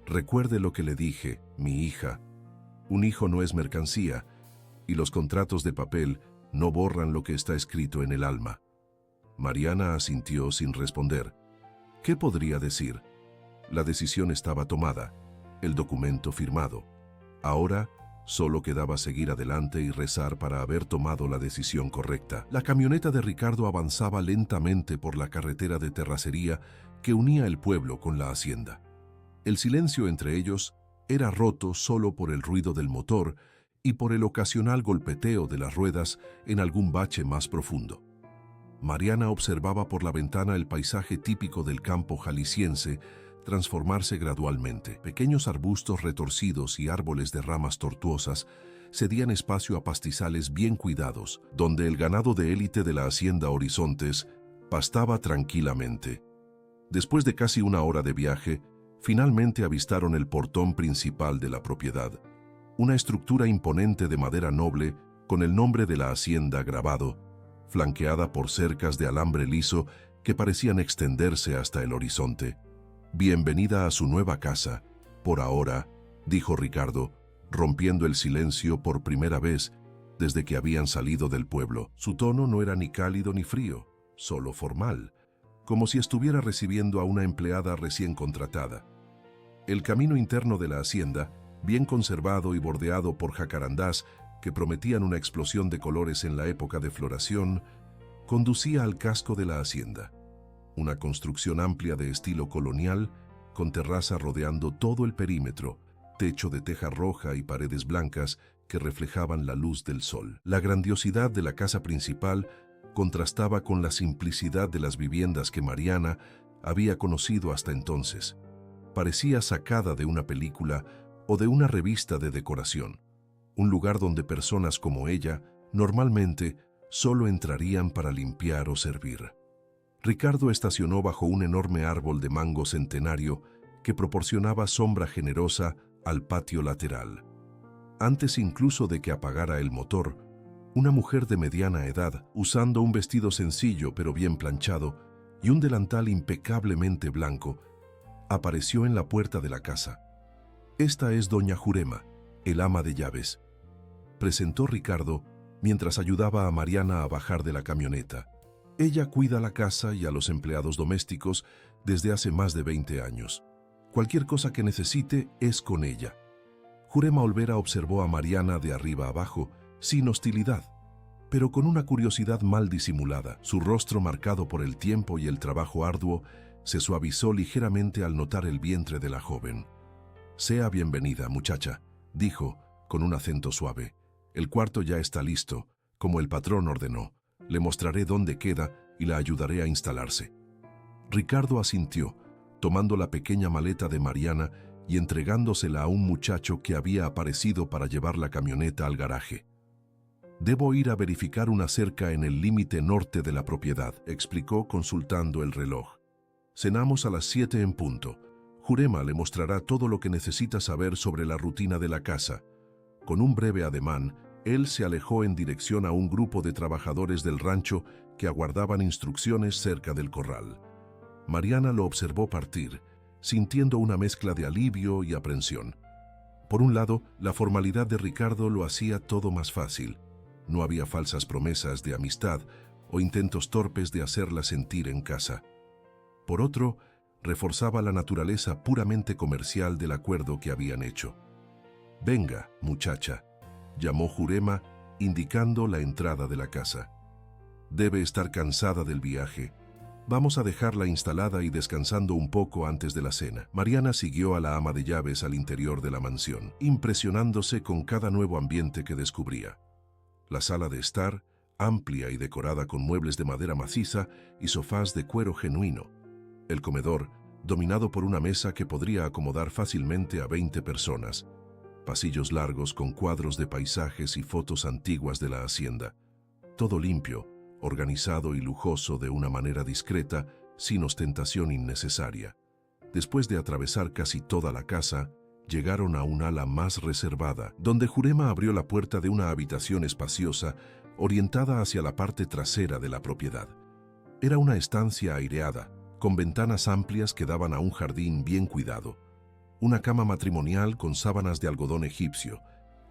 «Recuerde lo que le dije, mi hija. Un hijo no es mercancía, y los contratos de papel no borran lo que está escrito en el alma». Mariana asintió sin responder. ¿Qué podría decir? La decisión estaba tomada, el documento firmado. Ahora solo quedaba seguir adelante y rezar para haber tomado la decisión correcta. La camioneta de Ricardo avanzaba lentamente por la carretera de terracería que unía el pueblo con la hacienda. El silencio entre ellos era roto solo por el ruido del motor y por el ocasional golpeteo de las ruedas en algún bache más profundo. Mariana observaba por la ventana el paisaje típico del campo jalisciense transformarse gradualmente. Pequeños arbustos retorcidos y árboles de ramas tortuosas cedían espacio a pastizales bien cuidados, donde el ganado de élite de la Hacienda Horizontes pastaba tranquilamente. Después de casi 1 hora de viaje, finalmente avistaron el portón principal de la propiedad, una estructura imponente de madera noble con el nombre de la hacienda grabado, flanqueada por cercas de alambre liso que parecían extenderse hasta el horizonte. Bienvenida a su nueva casa. Por ahora, dijo Ricardo, rompiendo el silencio por primera vez desde que habían salido del pueblo. Su tono no era ni cálido ni frío, solo formal, como si estuviera recibiendo a una empleada recién contratada. El camino interno de la hacienda, bien conservado y bordeado por jacarandás que prometían una explosión de colores en la época de floración, conducía al casco de la hacienda. Una construcción amplia de estilo colonial, con terraza rodeando todo el perímetro, techo de teja roja y paredes blancas que reflejaban la luz del sol. La grandiosidad de la casa principal contrastaba con la simplicidad de las viviendas que Mariana había conocido hasta entonces. Parecía sacada de una película o de una revista de decoración, un lugar donde personas como ella normalmente solo entrarían para limpiar o servir. Ricardo estacionó bajo un enorme árbol de mango centenario que proporcionaba sombra generosa al patio lateral. Antes incluso de que apagara el motor, una mujer de mediana edad, usando un vestido sencillo pero bien planchado y un delantal impecablemente blanco, apareció en la puerta de la casa. «Esta es doña Jurema, el ama de llaves», presentó Ricardo mientras ayudaba a Mariana a bajar de la camioneta. «Ella cuida la casa y a los empleados domésticos desde hace más de 20 años. Cualquier cosa que necesite es con ella». Jurema Olvera observó a Mariana de arriba abajo, sin hostilidad, pero con una curiosidad mal disimulada. Su rostro, marcado por el tiempo y el trabajo arduo, se suavizó ligeramente al notar el vientre de la joven. «Sea bienvenida, muchacha», dijo, con un acento suave. «El cuarto ya está listo, como el patrón ordenó. Le mostraré dónde queda y la ayudaré a instalarse». Ricardo asintió, tomando la pequeña maleta de Mariana y entregándosela a un muchacho que había aparecido para llevar la camioneta al garaje. «Debo ir a verificar una cerca en el límite norte de la propiedad», explicó consultando el reloj. «Cenamos a las 7 en punto. Jurema le mostrará todo lo que necesita saber sobre la rutina de la casa». Con un breve ademán, él se alejó en dirección a un grupo de trabajadores del rancho que aguardaban instrucciones cerca del corral. Mariana lo observó partir, sintiendo una mezcla de alivio y aprensión. Por un lado, la formalidad de Ricardo lo hacía todo más fácil. No había falsas promesas de amistad o intentos torpes de hacerla sentir en casa. Por otro, reforzaba la naturaleza puramente comercial del acuerdo que habían hecho. «Venga, muchacha», llamó Jurema, indicando la entrada de la casa. «Debe estar cansada del viaje. Vamos a dejarla instalada y descansando un poco antes de la cena». Mariana siguió a la ama de llaves al interior de la mansión, impresionándose con cada nuevo ambiente que descubría. La sala de estar, amplia y decorada con muebles de madera maciza y sofás de cuero genuino. El comedor, dominado por una mesa que podría acomodar fácilmente a 20 personas. Pasillos largos con cuadros de paisajes y fotos antiguas de la hacienda. Todo limpio, organizado y lujoso de una manera discreta, sin ostentación innecesaria. Después de atravesar casi toda la casa, llegaron a un ala más reservada, donde Jurema abrió la puerta de una habitación espaciosa, orientada hacia la parte trasera de la propiedad. Era una estancia aireada, con ventanas amplias que daban a un jardín bien cuidado. Una cama matrimonial con sábanas de algodón egipcio,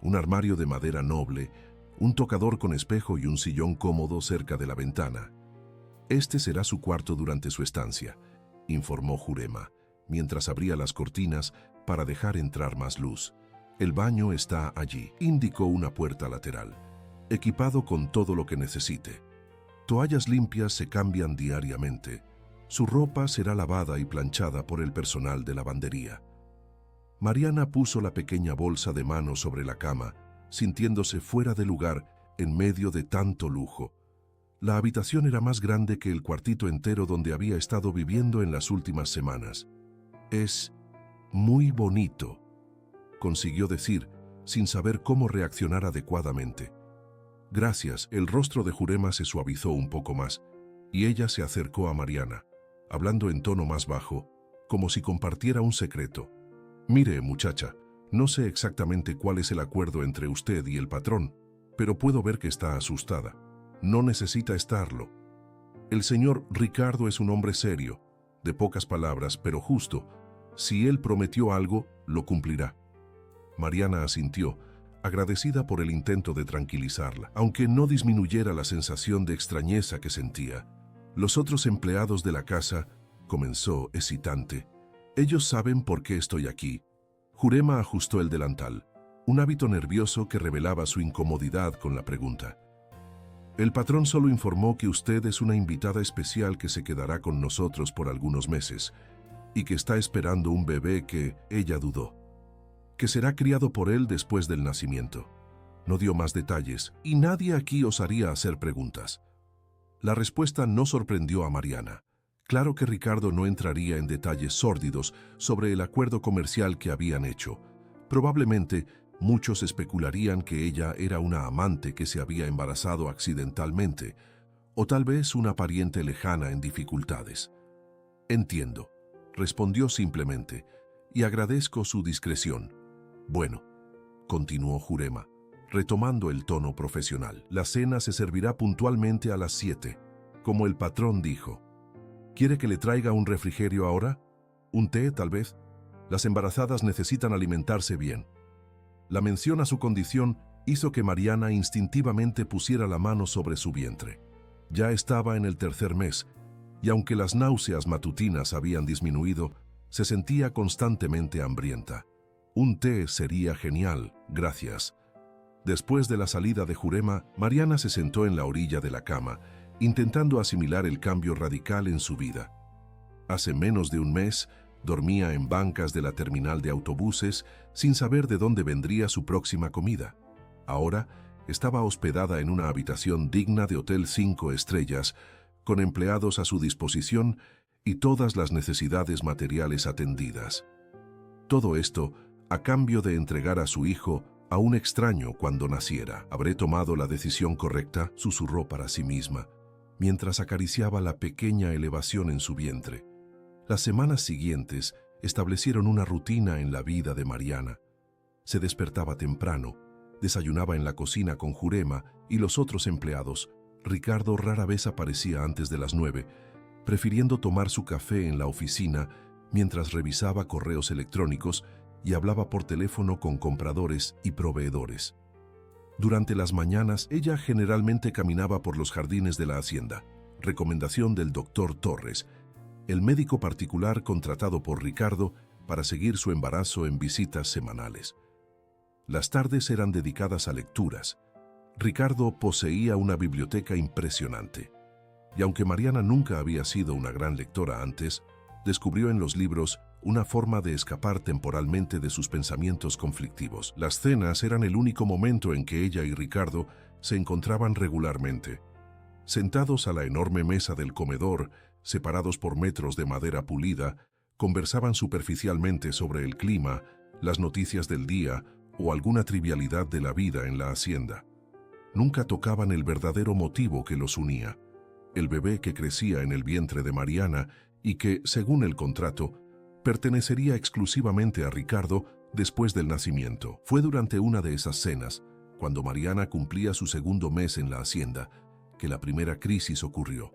un armario de madera noble, un tocador con espejo y un sillón cómodo cerca de la ventana. «Este será su cuarto durante su estancia», informó Jurema, mientras abría las cortinas para dejar entrar más luz. «El baño está allí», indicó una puerta lateral, equipado con todo lo que necesite. Toallas limpias se cambian diariamente. Su ropa será lavada y planchada por el personal de lavandería. Mariana puso la pequeña bolsa de mano sobre la cama, sintiéndose fuera de lugar en medio de tanto lujo. La habitación era más grande que el cuartito entero donde había estado viviendo en las últimas semanas. «Es muy bonito», consiguió decir, sin saber cómo reaccionar adecuadamente. «Gracias». El rostro de Jurema se suavizó un poco más, y ella se acercó a Mariana, hablando en tono más bajo, como si compartiera un secreto. «Mire, muchacha, no sé exactamente cuál es el acuerdo entre usted y el patrón, pero puedo ver que está asustada. No necesita estarlo. El señor Ricardo es un hombre serio, de pocas palabras, pero justo. Si él prometió algo, lo cumplirá. Mariana asintió, agradecida por el intento de tranquilizarla, aunque no disminuyera la sensación de extrañeza que sentía. Los otros empleados de la casa, comenzó hesitante. Ellos saben por qué estoy aquí. Jurema ajustó el delantal, un hábito nervioso que revelaba su incomodidad con la pregunta. El patrón solo informó que usted es una invitada especial que se quedará con nosotros por algunos meses y que está esperando un bebé que ella dudó, que será criado por él después del nacimiento. No dio más detalles y nadie aquí osaría hacer preguntas. La respuesta no sorprendió a Mariana. Claro que Ricardo no entraría en detalles sórdidos sobre el acuerdo comercial que habían hecho. Probablemente muchos especularían que ella era una amante que se había embarazado accidentalmente, o tal vez una pariente lejana en dificultades. Entiendo, respondió simplemente, y agradezco su discreción. Bueno, continuó Jurema, retomando el tono profesional. La cena se servirá puntualmente a las 7, como el patrón dijo. ¿Quiere que le traiga un refrigerio ahora? ¿Un té, tal vez? Las embarazadas necesitan alimentarse bien. La mención a su condición hizo que Mariana instintivamente pusiera la mano sobre su vientre. Ya estaba en el 3er mes, y aunque las náuseas matutinas habían disminuido, se sentía constantemente hambrienta. Un té sería genial, gracias. Después de la salida de Jurema, Mariana se sentó en la orilla de la cama, intentando asimilar el cambio radical en su vida. Hace menos de un mes, dormía en bancas de la terminal de autobuses sin saber de dónde vendría su próxima comida. Ahora estaba hospedada en una habitación digna de hotel 5 estrellas, con empleados a su disposición y todas las necesidades materiales atendidas. Todo esto a cambio de entregar a su hijo a un extraño cuando naciera. ¿Habré tomado la decisión correcta?, susurró para sí misma, mientras acariciaba la pequeña elevación en su vientre. Las semanas siguientes establecieron una rutina en la vida de Mariana. Se despertaba temprano, desayunaba en la cocina con Jurema y los otros empleados. Ricardo rara vez aparecía antes de las 9, prefiriendo tomar su café en la oficina mientras revisaba correos electrónicos y hablaba por teléfono con compradores y proveedores. Durante las mañanas, ella generalmente caminaba por los jardines de la hacienda, recomendación del doctor Torres, el médico particular contratado por Ricardo para seguir su embarazo en visitas semanales. Las tardes eran dedicadas a lecturas. Ricardo poseía una biblioteca impresionante, y aunque Mariana nunca había sido una gran lectora antes, descubrió en los libros una forma de escapar temporalmente de sus pensamientos conflictivos. Las cenas eran el único momento en que ella y Ricardo se encontraban regularmente. Sentados a la enorme mesa del comedor, separados por metros de madera pulida, conversaban superficialmente sobre el clima, las noticias del día o alguna trivialidad de la vida en la hacienda. Nunca tocaban el verdadero motivo que los unía, el bebé que crecía en el vientre de Mariana y que, según el contrato, pertenecería exclusivamente a Ricardo después del nacimiento. Fue durante una de esas cenas, cuando Mariana cumplía su 2.º mes en la hacienda, que la primera crisis ocurrió.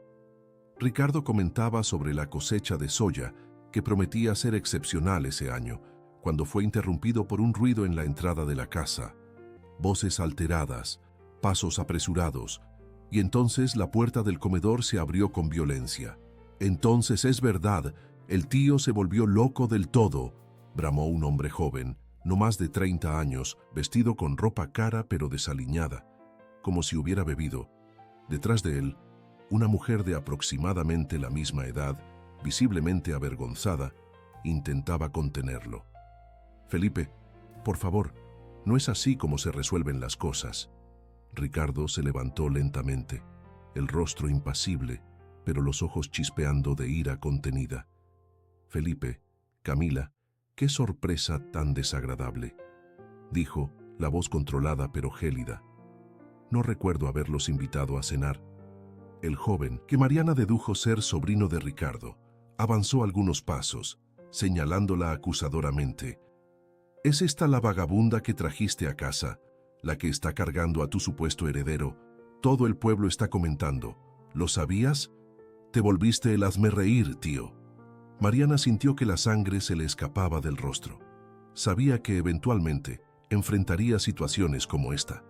Ricardo comentaba sobre la cosecha de soya, que prometía ser excepcional ese año, cuando fue interrumpido por un ruido en la entrada de la casa. Voces alteradas, pasos apresurados, y entonces la puerta del comedor se abrió con violencia. «Entonces es verdad, el tío se volvió loco del todo», bramó un hombre joven, no más de 30 años, vestido con ropa cara pero desaliñada, como si hubiera bebido. Detrás de él, una mujer de aproximadamente la misma edad, visiblemente avergonzada, intentaba contenerlo. «Felipe, por favor, no es así como se resuelven las cosas». Ricardo se levantó lentamente, el rostro impasible, pero los ojos chispeando de ira contenida. «Felipe, Camila, qué sorpresa tan desagradable», dijo, la voz controlada pero gélida. «No recuerdo haberlos invitado a cenar». El joven, que Mariana dedujo ser sobrino de Ricardo, avanzó algunos pasos, señalándola acusadoramente. «¿Es esta la vagabunda que trajiste a casa, la que está cargando a tu supuesto heredero? Todo el pueblo está comentando. ¿Lo sabías? Te volviste el hazmerreír, tío». Mariana sintió que la sangre se le escapaba del rostro. Sabía que eventualmente enfrentaría situaciones como esta,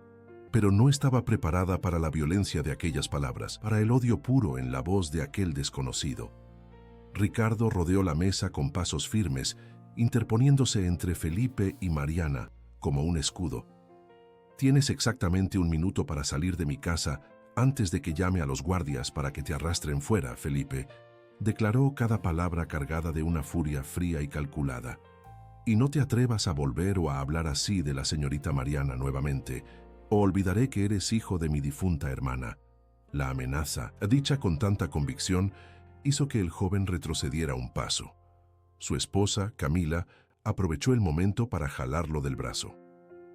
pero no estaba preparada para la violencia de aquellas palabras, para el odio puro en la voz de aquel desconocido. Ricardo rodeó la mesa con pasos firmes, interponiéndose entre Felipe y Mariana como un escudo. «Tienes exactamente 1 minuto para salir de mi casa antes de que llame a los guardias para que te arrastren fuera, Felipe», declaró cada palabra cargada de una furia fría y calculada. «Y no te atrevas a volver o a hablar así de la señorita Mariana nuevamente, o olvidaré que eres hijo de mi difunta hermana». La amenaza, dicha con tanta convicción, hizo que el joven retrocediera un paso. Su esposa, Camila, aprovechó el momento para jalarlo del brazo.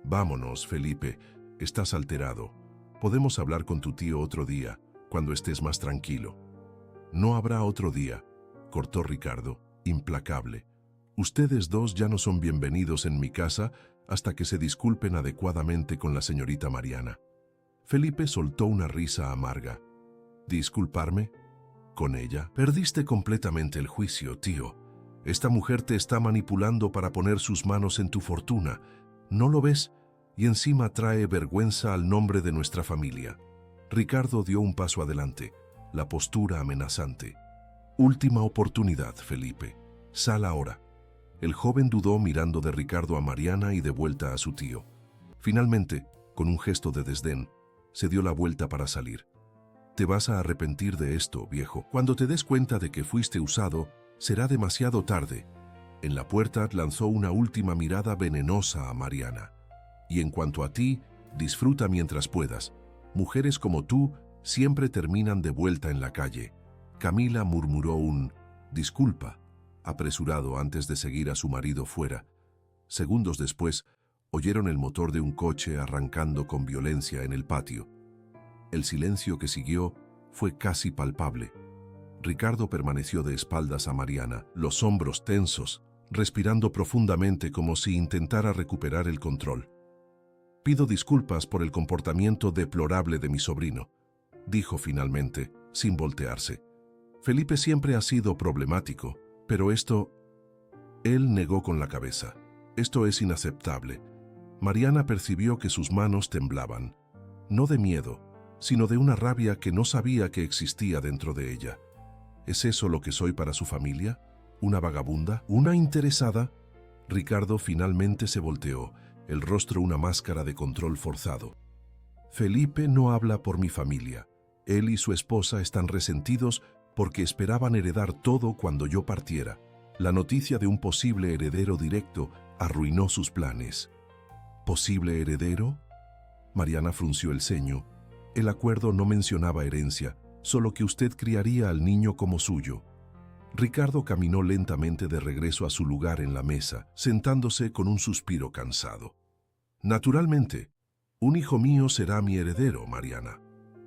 «Vámonos, Felipe, estás alterado. Podemos hablar con tu tío otro día, cuando estés más tranquilo». «No habrá otro día», cortó Ricardo, implacable. «Ustedes dos ya no son bienvenidos en mi casa hasta que se disculpen adecuadamente con la señorita Mariana». Felipe soltó una risa amarga. «¿Disculparme? ¿Con ella? Perdiste completamente el juicio, tío. Esta mujer te está manipulando para poner sus manos en tu fortuna. ¿No lo ves? Y encima trae vergüenza al nombre de nuestra familia». Ricardo dio un paso adelante, la postura amenazante. «Última oportunidad, Felipe. Sal ahora». El joven dudó mirando de Ricardo a Mariana y de vuelta a su tío. Finalmente, con un gesto de desdén, se dio la vuelta para salir. «Te vas a arrepentir de esto, viejo. Cuando te des cuenta de que fuiste usado, será demasiado tarde». En la puerta lanzó una última mirada venenosa a Mariana. «Y en cuanto a ti, disfruta mientras puedas. Mujeres como tú siempre terminan de vuelta en la calle». Camila murmuró un «disculpa» apresurado antes de seguir a su marido fuera. Segundos después, oyeron el motor de un coche arrancando con violencia en el patio. El silencio que siguió fue casi palpable. Ricardo permaneció de espaldas a Mariana, los hombros tensos, respirando profundamente como si intentara recuperar el control. «Pido disculpas por el comportamiento deplorable de mi sobrino», dijo finalmente, sin voltearse. «Felipe siempre ha sido problemático, pero esto...». Él negó con la cabeza. «Esto es inaceptable». Mariana percibió que sus manos temblaban, no de miedo, sino de una rabia que no sabía que existía dentro de ella. ¿Es eso lo que soy para su familia? ¿Una vagabunda? ¿Una interesada? Ricardo finalmente se volteó, el rostro una máscara de control forzado. «Felipe no habla por mi familia. Él y su esposa están resentidos porque esperaban heredar todo cuando yo partiera. La noticia de un posible heredero directo arruinó sus planes». «¿Posible heredero?». Mariana frunció el ceño. «El acuerdo no mencionaba herencia, solo que usted criaría al niño como suyo». Ricardo caminó lentamente de regreso a su lugar en la mesa, sentándose con un suspiro cansado. «Naturalmente, un hijo mío será mi heredero, Mariana.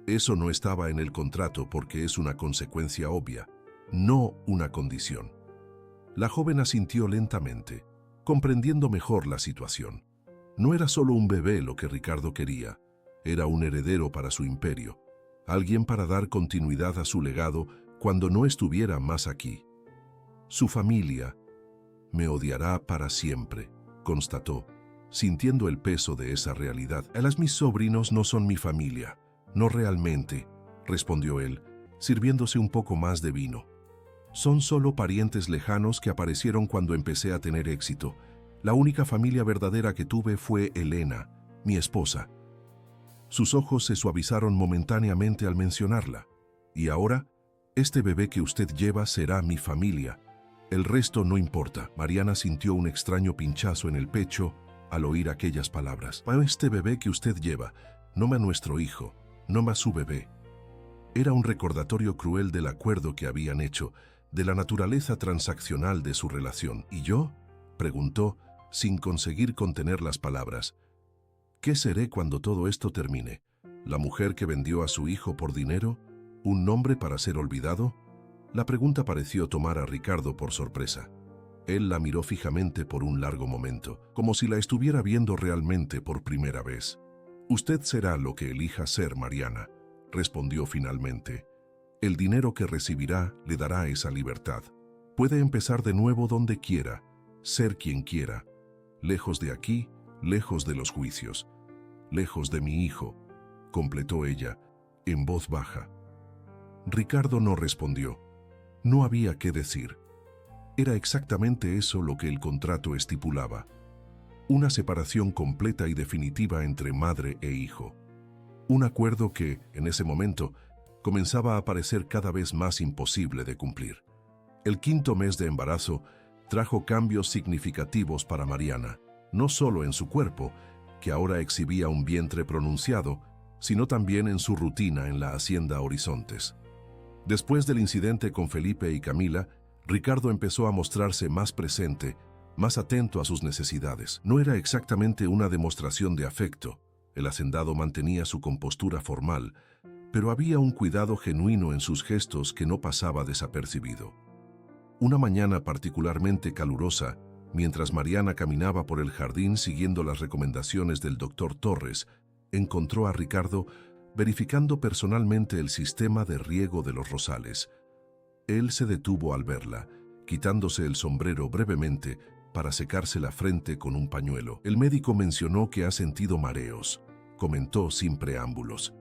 Eso no estaba en el contrato porque es una consecuencia obvia, no una condición». La joven asintió lentamente, comprendiendo mejor la situación. No era solo un bebé lo que Ricardo quería, era un heredero para su imperio, alguien para dar continuidad a su legado cuando no estuviera más aquí. «Su familia me odiará para siempre», constató, sintiendo el peso de esa realidad. «Mis sobrinos no son mi familia, no realmente», respondió él, sirviéndose un poco más de vino. «Son solo parientes lejanos que aparecieron cuando empecé a tener éxito. La única familia verdadera que tuve fue Elena, mi esposa». Sus ojos se suavizaron momentáneamente al mencionarla. «Y ahora, este bebé que usted lleva será mi familia. El resto no importa». Mariana sintió un extraño pinchazo en el pecho al oír aquellas palabras. «Este bebé que usted lleva, no a nuestro hijo, no a su bebé». Era un recordatorio cruel del acuerdo que habían hecho, de la naturaleza transaccional de su relación. «¿Y yo?», preguntó, sin conseguir contener las palabras. «¿Qué seré cuando todo esto termine? ¿La mujer que vendió a su hijo por dinero? ¿Un nombre para ser olvidado?». La pregunta pareció tomar a Ricardo por sorpresa. Él la miró fijamente por un largo momento, como si la estuviera viendo realmente por primera vez. «Usted será lo que elija ser, Mariana», respondió finalmente. «El dinero que recibirá le dará esa libertad. Puede empezar de nuevo donde quiera, ser quien quiera, lejos de aquí, lejos de los juicios, lejos de mi hijo, completó ella, en voz baja. Ricardo no respondió. No había qué decir. Era exactamente eso lo que el contrato estipulaba. Una separación completa y definitiva entre madre e hijo. Un acuerdo que, en ese momento, comenzaba a parecer cada vez más imposible de cumplir. El 5.º mes de embarazo trajo cambios significativos para Mariana, no solo en su cuerpo, que ahora exhibía un vientre pronunciado, sino también en su rutina en la hacienda Horizontes. Después del incidente con Felipe y Camila, Ricardo empezó a mostrarse más presente, más atento a sus necesidades. No era exactamente una demostración de afecto. El hacendado mantenía su compostura formal, pero había un cuidado genuino en sus gestos que no pasaba desapercibido. Una mañana particularmente calurosa, mientras Mariana caminaba por el jardín siguiendo las recomendaciones del doctor Torres, encontró a Ricardo verificando personalmente el sistema de riego de los rosales. Él se detuvo al verla, quitándose el sombrero brevemente para secarse la frente con un pañuelo. El médico mencionó que ha sentido mareos, comentó sin preámbulos.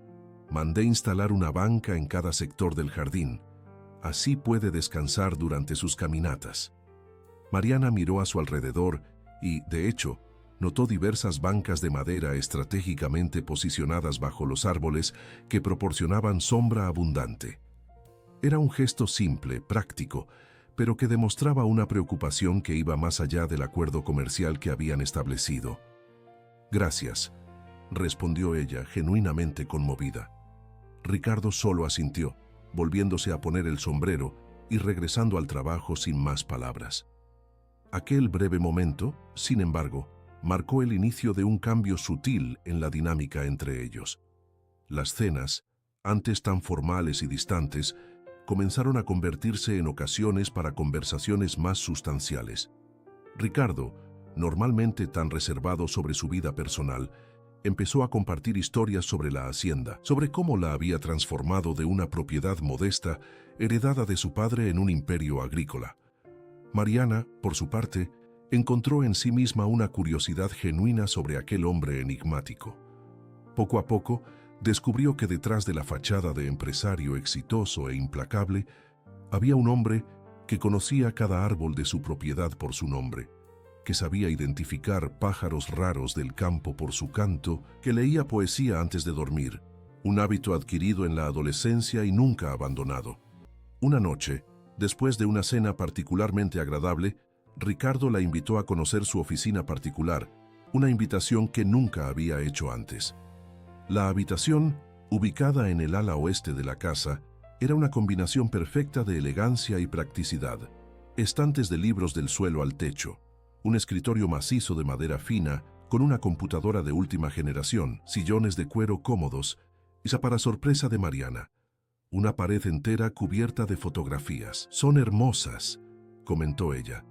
Mandé instalar una banca en cada sector del jardín. Así puede descansar durante sus caminatas. Mariana miró a su alrededor y, de hecho, notó diversas bancas de madera estratégicamente posicionadas bajo los árboles que proporcionaban sombra abundante. Era un gesto simple, práctico, pero que demostraba una preocupación que iba más allá del acuerdo comercial que habían establecido. «Gracias», respondió ella, genuinamente conmovida. Ricardo solo asintió, volviéndose a poner el sombrero y regresando al trabajo sin más palabras. Aquel breve momento, sin embargo, marcó el inicio de un cambio sutil en la dinámica entre ellos. Las cenas, antes tan formales y distantes, comenzaron a convertirse en ocasiones para conversaciones más sustanciales. Ricardo, normalmente tan reservado sobre su vida personal, empezó a compartir historias sobre la hacienda, sobre cómo la había transformado de una propiedad modesta, heredada de su padre en un imperio agrícola. Mariana, por su parte, encontró en sí misma una curiosidad genuina sobre aquel hombre enigmático. Poco a poco, descubrió que detrás de la fachada de empresario exitoso e implacable, había un hombre que conocía cada árbol de su propiedad por su nombre, que sabía identificar pájaros raros del campo por su canto, que leía poesía antes de dormir, un hábito adquirido en la adolescencia y nunca abandonado. Una noche, después de una cena particularmente agradable, Ricardo la invitó a conocer su oficina particular, una invitación que nunca había hecho antes. La habitación, ubicada en el ala oeste de la casa, era una combinación perfecta de elegancia y practicidad. Estantes de libros del suelo al techo, un escritorio macizo de madera fina con una computadora de última generación, sillones de cuero cómodos y, para sorpresa de Mariana, una pared entera cubierta de fotografías. «Son hermosas», comentó ella,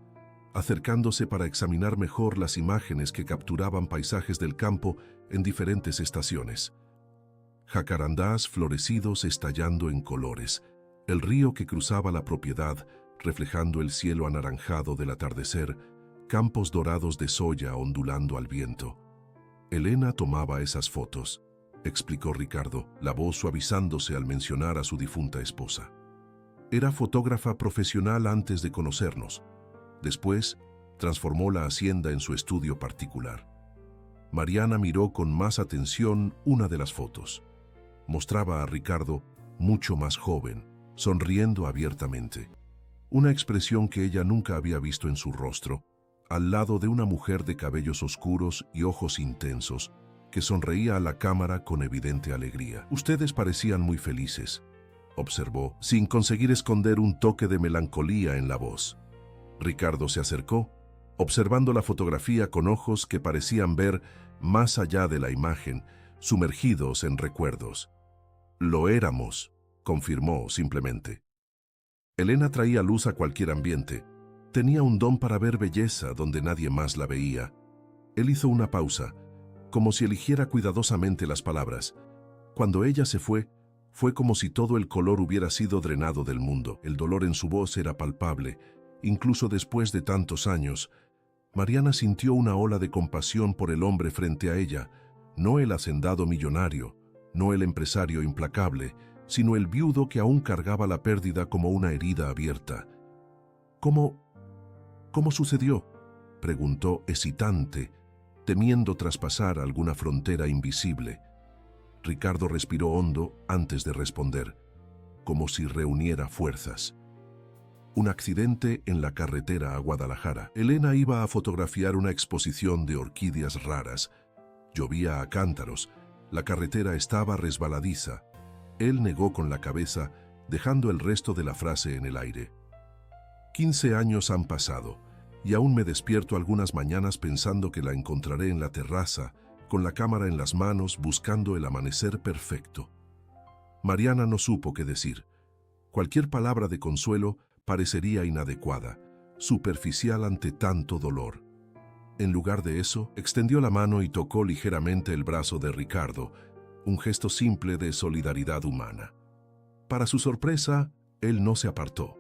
acercándose para examinar mejor las imágenes que capturaban paisajes del campo en diferentes estaciones. Jacarandás florecidos estallando en colores, el río que cruzaba la propiedad reflejando el cielo anaranjado del atardecer, campos dorados de soya ondulando al viento. Elena tomaba esas fotos, explicó Ricardo, la voz suavizándose al mencionar a su difunta esposa. Era fotógrafa profesional antes de conocernos. Después, transformó la hacienda en su estudio particular. Mariana miró con más atención una de las fotos. Mostraba a Ricardo mucho más joven, sonriendo abiertamente. Una expresión que ella nunca había visto en su rostro, al lado de una mujer de cabellos oscuros y ojos intensos, que sonreía a la cámara con evidente alegría. «Ustedes parecían muy felices», observó, sin conseguir esconder un toque de melancolía en la voz. Ricardo se acercó, observando la fotografía con ojos que parecían ver más allá de la imagen, sumergidos en recuerdos. «Lo éramos», confirmó simplemente. Elena traía luz a cualquier ambiente. Tenía un don para ver belleza donde nadie más la veía. Él hizo una pausa, como si eligiera cuidadosamente las palabras. Cuando ella se fue, fue como si todo el color hubiera sido drenado del mundo. El dolor en su voz era palpable, incluso después de tantos años, Mariana sintió una ola de compasión por el hombre frente a ella, no el hacendado millonario, no el empresario implacable, sino el viudo que aún cargaba la pérdida como una herida abierta. ¿Cómo sucedió?, preguntó hesitante, temiendo traspasar alguna frontera invisible. Ricardo respiró hondo antes de responder, como si reuniera fuerzas. Un accidente en la carretera a Guadalajara. Elena iba a fotografiar una exposición de orquídeas raras. Llovía a cántaros, la carretera estaba resbaladiza. Él negó con la cabeza, dejando el resto de la frase en el aire. 15 años han pasado, y aún me despierto algunas mañanas pensando que la encontraré en la terraza, con la cámara en las manos, buscando el amanecer perfecto. Mariana no supo qué decir. Cualquier palabra de consuelo parecería inadecuada, superficial ante tanto dolor. En lugar de eso, extendió la mano y tocó ligeramente el brazo de Ricardo, un gesto simple de solidaridad humana. Para su sorpresa, él no se apartó.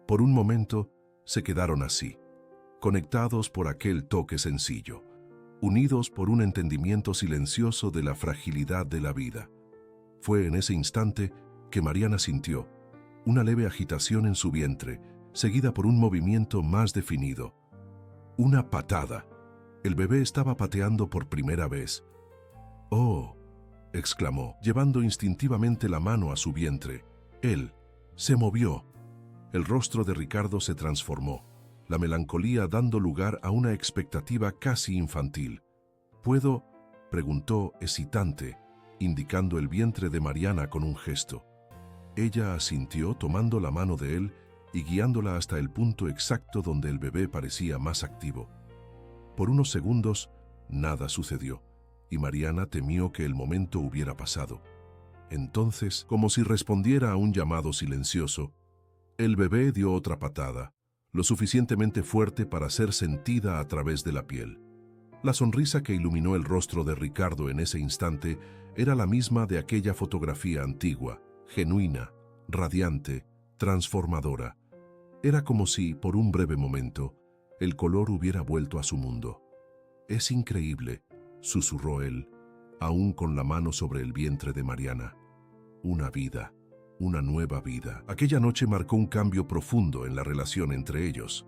Por un momento, se quedaron así, conectados por aquel toque sencillo, unidos por un entendimiento silencioso de la fragilidad de la vida. Fue en ese instante que Mariana sintió una leve agitación en su vientre, seguida por un movimiento más definido. Una patada. El bebé estaba pateando por primera vez. «¡Oh!», exclamó, llevando instintivamente la mano a su vientre. Él se movió. El rostro de Ricardo se transformó, la melancolía dando lugar a una expectativa casi infantil. «¿Puedo?», preguntó hesitante, indicando el vientre de Mariana con un gesto. Ella asintió tomando la mano de él y guiándola hasta el punto exacto donde el bebé parecía más activo. Por unos segundos, nada sucedió, y Mariana temió que el momento hubiera pasado. Entonces, como si respondiera a un llamado silencioso, el bebé dio otra patada, lo suficientemente fuerte para ser sentida a través de la piel. La sonrisa que iluminó el rostro de Ricardo en ese instante era la misma de aquella fotografía antigua, genuina, radiante, transformadora. Era como si, por un breve momento, el color hubiera vuelto a su mundo. «Es increíble», susurró él, aún con la mano sobre el vientre de Mariana. «Una vida, una nueva vida». Aquella noche marcó un cambio profundo en la relación entre ellos.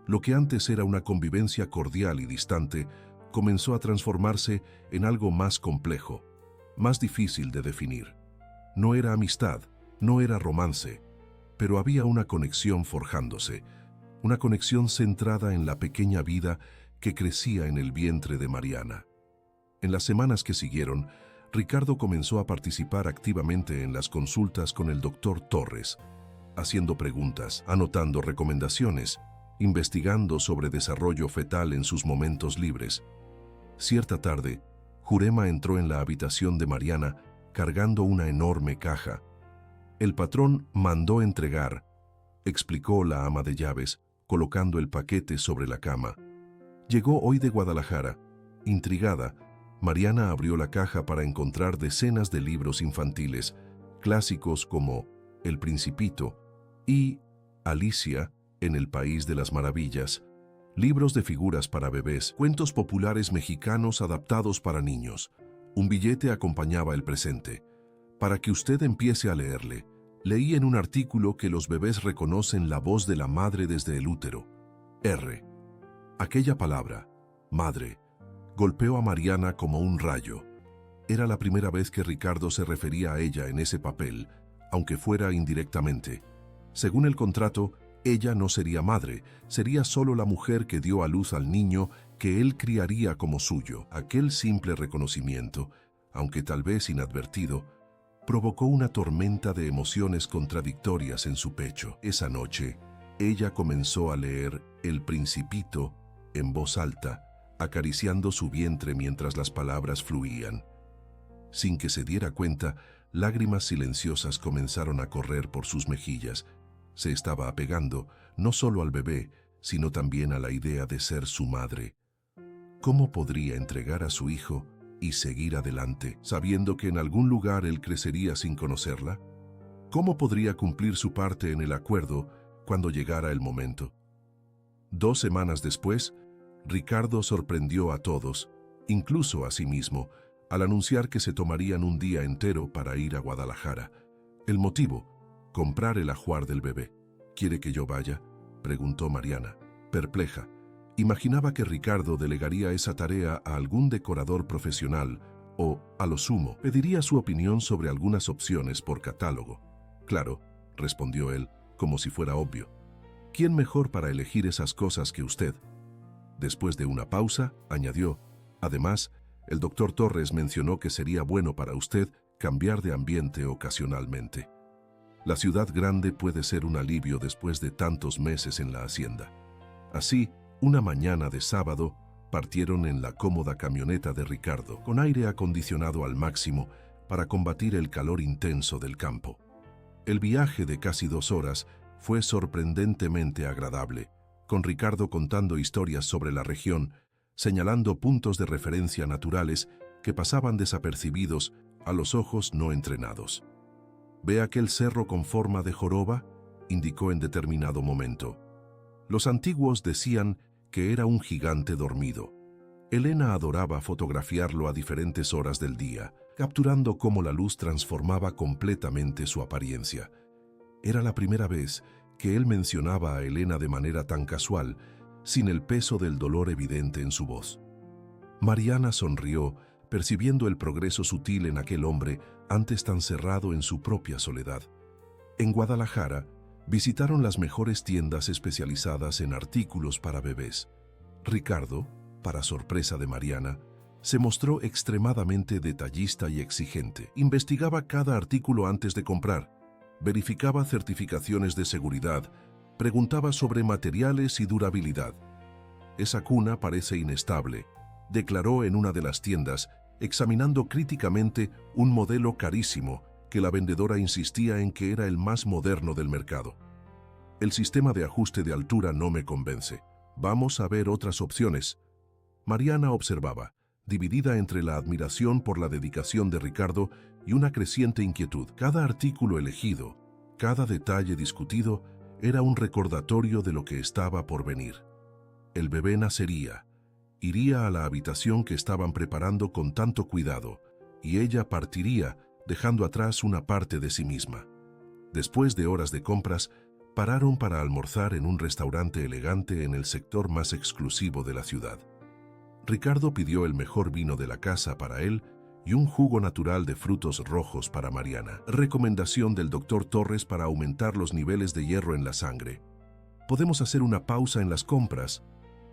Lo que antes era una convivencia cordial y distante, comenzó a transformarse en algo más complejo, más difícil de definir. No era amistad, no era romance, pero había una conexión forjándose, una conexión centrada en la pequeña vida que crecía en el vientre de Mariana. En las semanas que siguieron, Ricardo comenzó a participar activamente en las consultas con el doctor Torres, haciendo preguntas, anotando recomendaciones, investigando sobre desarrollo fetal en sus momentos libres. Cierta tarde, Jurema entró en la habitación de Mariana cargando una enorme caja. «El patrón mandó entregar», explicó la ama de llaves, colocando el paquete sobre la cama. «Llegó hoy de Guadalajara». Intrigada, Mariana abrió la caja para encontrar decenas de libros infantiles, clásicos como El Principito y Alicia en el País de las Maravillas, libros de figuras para bebés, cuentos populares mexicanos adaptados para niños. Un billete acompañaba el presente. «Para que usted empiece a leerle, leí en un artículo que los bebés reconocen la voz de la madre desde el útero. R». Aquella palabra, madre, golpeó a Mariana como un rayo. Era la primera vez que Ricardo se refería a ella en ese papel, aunque fuera indirectamente. Según el contrato, ella no sería madre, sería solo la mujer que dio a luz al niño que él criaría como suyo. Aquel simple reconocimiento, aunque tal vez inadvertido, provocó una tormenta de emociones contradictorias en su pecho. Esa noche, ella comenzó a leer El Principito en voz alta, acariciando su vientre mientras las palabras fluían. Sin que se diera cuenta, lágrimas silenciosas comenzaron a correr por sus mejillas. Se estaba apegando no solo al bebé, sino también a la idea de ser su madre. ¿Cómo podría entregar a su hijo y seguir adelante, sabiendo que en algún lugar él crecería sin conocerla? ¿Cómo podría cumplir su parte en el acuerdo cuando llegara el momento? 2 semanas después, Ricardo sorprendió a todos, incluso a sí mismo, al anunciar que se tomarían un día entero para ir a Guadalajara. El motivo: comprar el ajuar del bebé. ¿Quiere que yo vaya?, preguntó Mariana, perpleja. Imaginaba que Ricardo delegaría esa tarea a algún decorador profesional o, a lo sumo, pediría su opinión sobre algunas opciones por catálogo. Claro, respondió él, como si fuera obvio. ¿Quién mejor para elegir esas cosas que usted? Después de una pausa, añadió: además, el doctor Torres mencionó que sería bueno para usted cambiar de ambiente ocasionalmente. La ciudad grande puede ser un alivio después de tantos meses en la hacienda. Así, una mañana de sábado, partieron en la cómoda camioneta de Ricardo, con aire acondicionado al máximo para combatir el calor intenso del campo. El viaje de casi 2 horas fue sorprendentemente agradable, con Ricardo contando historias sobre la región, señalando puntos de referencia naturales que pasaban desapercibidos a los ojos no entrenados. «¿Ve aquel cerro con forma de joroba?», indicó en determinado momento. Los antiguos decían que era un gigante dormido. Elena adoraba fotografiarlo a diferentes horas del día, capturando cómo la luz transformaba completamente su apariencia. Era la primera vez que él mencionaba a Elena de manera tan casual, sin el peso del dolor evidente en su voz. Mariana sonrió, percibiendo el progreso sutil en aquel hombre antes tan cerrado en su propia soledad. En Guadalajara, visitaron las mejores tiendas especializadas en artículos para bebés. Ricardo, para sorpresa de Mariana, se mostró extremadamente detallista y exigente. Investigaba cada artículo antes de comprar, verificaba certificaciones de seguridad, preguntaba sobre materiales y durabilidad. «Esa cuna parece inestable», declaró en una de las tiendas, examinando críticamente un modelo carísimo que la vendedora insistía en que era el más moderno del mercado. «El sistema de ajuste de altura no me convence. Vamos a ver otras opciones». Mariana observaba, dividida entre la admiración por la dedicación de Ricardo y una creciente inquietud. Cada artículo elegido, cada detalle discutido, era un recordatorio de lo que estaba por venir. El bebé nacería, iría a la habitación que estaban preparando con tanto cuidado, y ella partiría, dejando atrás una parte de sí misma. Después de horas de compras, pararon para almorzar en un restaurante elegante en el sector más exclusivo de la ciudad. Ricardo pidió el mejor vino de la casa para él y un jugo natural de frutos rojos para Mariana. Recomendación del doctor Torres para aumentar los niveles de hierro en la sangre. «Podemos hacer una pausa en las compras»,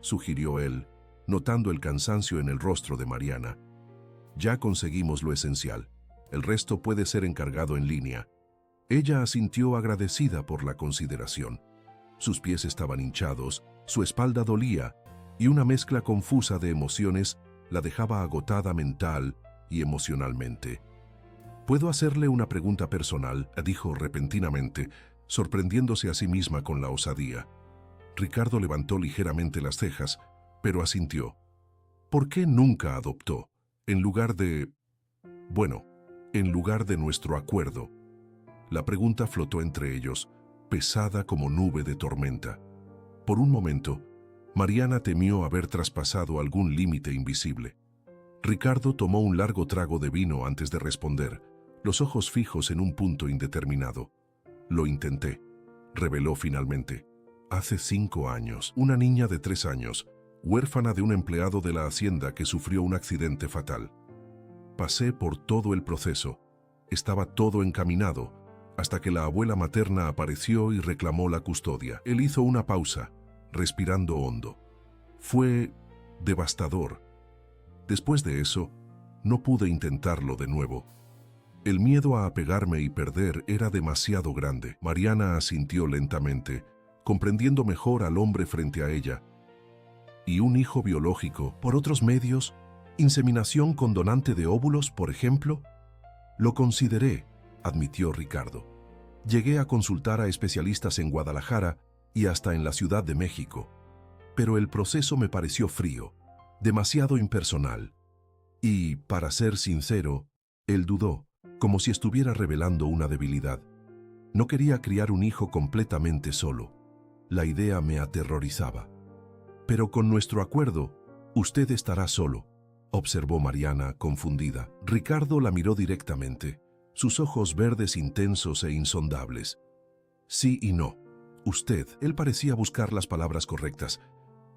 sugirió él, notando el cansancio en el rostro de Mariana. «Ya conseguimos lo esencial. El resto puede ser encargado en línea». Ella asintió agradecida por la consideración. Sus pies estaban hinchados, su espalda dolía, y una mezcla confusa de emociones la dejaba agotada mental y emocionalmente. «¿Puedo hacerle una pregunta personal?», dijo repentinamente, sorprendiéndose a sí misma con la osadía. Ricardo levantó ligeramente las cejas, pero asintió. «¿Por qué nunca adoptó? En lugar de nuestro acuerdo». La pregunta flotó entre ellos, pesada como nube de tormenta. Por un momento, Mariana temió haber traspasado algún límite invisible. Ricardo tomó un largo trago de vino antes de responder, los ojos fijos en un punto indeterminado. «Lo intenté», reveló finalmente. «Hace 5 años, una niña de 3 años, huérfana de un empleado de la hacienda que sufrió un accidente fatal. Pasé por todo el proceso. Estaba todo encaminado, hasta que la abuela materna apareció y reclamó la custodia». Él hizo una pausa, respirando hondo. «Fue devastador. Después de eso, no pude intentarlo de nuevo. El miedo a apegarme y perder era demasiado grande». Mariana asintió lentamente, comprendiendo mejor al hombre frente a ella. «¿Y un hijo biológico, por otros medios? ¿Inseminación con donante de óvulos, por ejemplo?» «Lo consideré», admitió Ricardo. «Llegué a consultar a especialistas en Guadalajara y hasta en la Ciudad de México, pero el proceso me pareció frío, demasiado impersonal. Y, para ser sincero, él dudó, como si estuviera revelando una debilidad. No quería criar un hijo completamente solo. La idea me aterrorizaba». Pero con nuestro acuerdo, usted estará solo, observó Mariana, confundida. Ricardo la miró directamente, sus ojos verdes intensos e insondables. Sí y no. Usted, él parecía buscar las palabras correctas.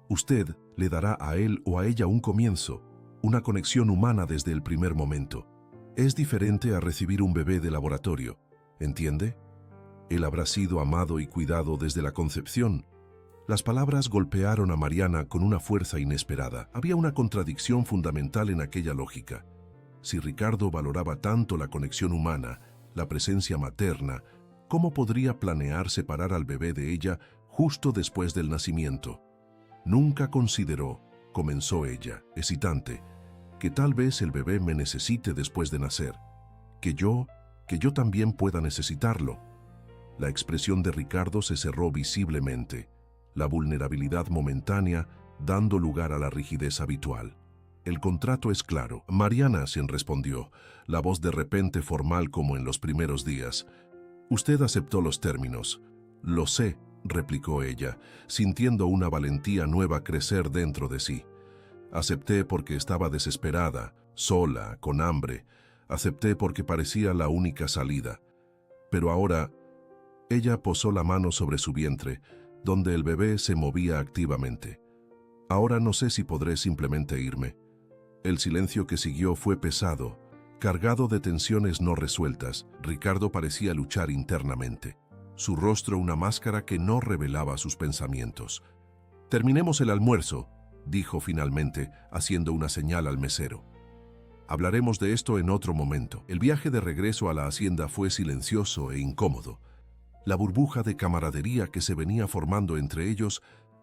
Usted le dará a él o a ella un comienzo, una conexión humana desde el primer momento. Es diferente a recibir un bebé de laboratorio, ¿entiende? Él habrá sido amado y cuidado desde la concepción. Las palabras golpearon a Mariana con una fuerza inesperada. Había una contradicción fundamental en aquella lógica. Si Ricardo valoraba tanto la conexión humana, la presencia materna, ¿cómo podría planear separar al bebé de ella justo después del nacimiento? Nunca consideró, comenzó ella, hesitante, que tal vez el bebé me necesite después de nacer, que yo también pueda necesitarlo. La expresión de Ricardo se cerró visiblemente, la vulnerabilidad momentánea dando lugar a la rigidez habitual. El contrato es claro. Mariana, sin respondió, la voz de repente formal como en los primeros días. Usted aceptó los términos. Lo sé, replicó ella, sintiendo una valentía nueva crecer dentro de sí. Acepté porque estaba desesperada, sola, con hambre. Acepté porque parecía la única salida. Pero ahora, ella posó la mano sobre su vientre, donde el bebé se movía activamente. Ahora no sé si podré simplemente irme. El silencio que siguió fue pesado, cargado de tensiones no resueltas. Ricardo parecía luchar internamente. Su rostro una máscara que no revelaba sus pensamientos. «Terminemos el almuerzo», dijo finalmente, haciendo una señal al mesero. «Hablaremos de esto en otro momento». El viaje de regreso a la hacienda fue silencioso e incómodo. La burbuja de camaradería que se venía formando entre ellos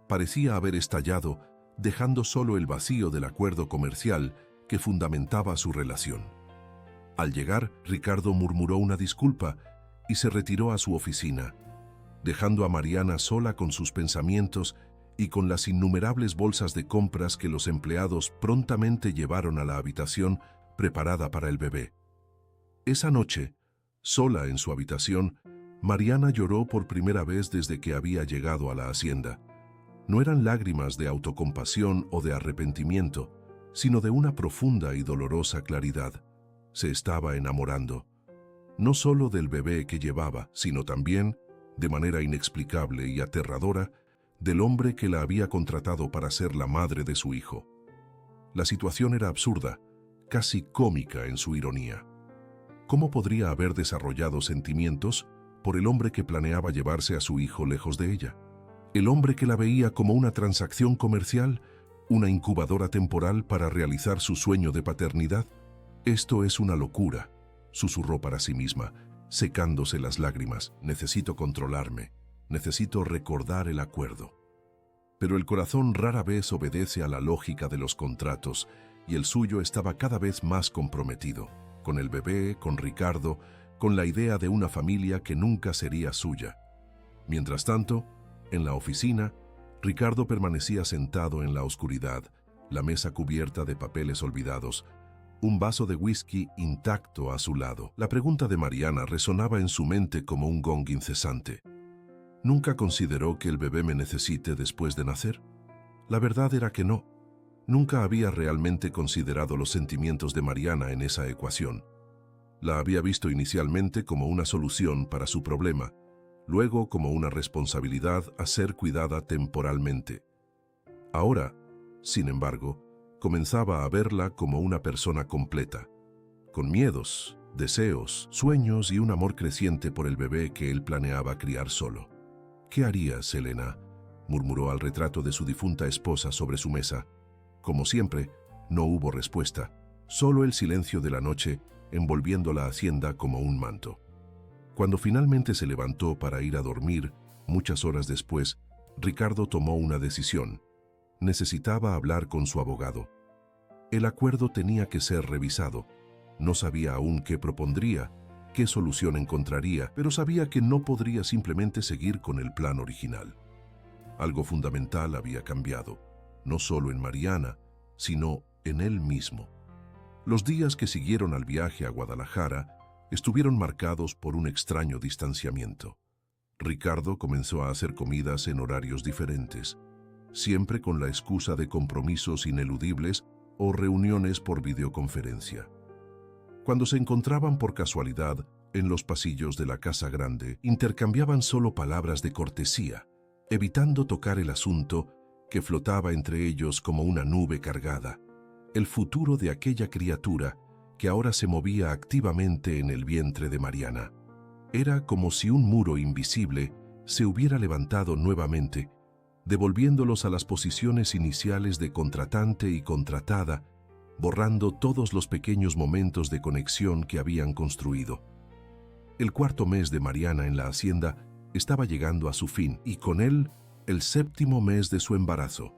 parecía haber estallado, dejando solo el vacío del acuerdo comercial que fundamentaba su relación. Al llegar, Ricardo murmuró una disculpa y se retiró a su oficina, dejando a Mariana sola con sus pensamientos y con las innumerables bolsas de compras que los empleados prontamente llevaron a la habitación preparada para el bebé. Esa noche, sola en su habitación, Mariana lloró por primera vez desde que había llegado a la hacienda. No eran lágrimas de autocompasión o de arrepentimiento, sino de una profunda y dolorosa claridad. Se estaba enamorando, no solo del bebé que llevaba, sino también, de manera inexplicable y aterradora, del hombre que la había contratado para ser la madre de su hijo. La situación era absurda, casi cómica en su ironía. ¿Cómo podría haber desarrollado sentimientos por el hombre que planeaba llevarse a su hijo lejos de ella? El hombre que la veía como una transacción comercial, una incubadora temporal para realizar su sueño de paternidad. «Esto es una locura», susurró para sí misma, secándose las lágrimas. «Necesito controlarme, necesito recordar el acuerdo». Pero el corazón rara vez obedece a la lógica de los contratos y el suyo estaba cada vez más comprometido, con el bebé, con Ricardo, con la idea de una familia que nunca sería suya. Mientras tanto, en la oficina, Ricardo permanecía sentado en la oscuridad, la mesa cubierta de papeles olvidados, un vaso de whisky intacto a su lado. La pregunta de Mariana resonaba en su mente como un gong incesante. ¿Nunca consideró que el bebé me necesite después de nacer? La verdad era que no. Nunca había realmente considerado los sentimientos de Mariana en esa ecuación. La había visto inicialmente como una solución para su problema, luego como una responsabilidad a ser cuidada temporalmente. Ahora, sin embargo, comenzaba a verla como una persona completa, con miedos, deseos, sueños y un amor creciente por el bebé que él planeaba criar solo. «¿Qué harías, Elena?», murmuró al retrato de su difunta esposa sobre su mesa. Como siempre, no hubo respuesta, solo el silencio de la noche envolviendo la hacienda como un manto. Cuando finalmente se levantó para ir a dormir, muchas horas después, Ricardo tomó una decisión. Necesitaba hablar con su abogado. El acuerdo tenía que ser revisado. No sabía aún qué propondría, qué solución encontraría, pero sabía que no podría simplemente seguir con el plan original. Algo fundamental había cambiado, no solo en Mariana, sino en él mismo. Los días que siguieron al viaje a Guadalajara estuvieron marcados por un extraño distanciamiento. Ricardo comenzó a hacer comidas en horarios diferentes. siempre con la excusa de compromisos ineludibles o reuniones por videoconferencia. Cuando se encontraban por casualidad en los pasillos de la casa grande, intercambiaban solo palabras de cortesía, evitando tocar el asunto que flotaba entre ellos como una nube cargada, el futuro de aquella criatura que ahora se movía activamente en el vientre de Mariana. Era como si un muro invisible se hubiera levantado nuevamente, devolviéndolos a las posiciones iniciales de contratante y contratada, borrando todos los pequeños momentos de conexión que habían construido. El cuarto mes de Mariana en la hacienda estaba llegando a su fin y con él el séptimo mes de su embarazo.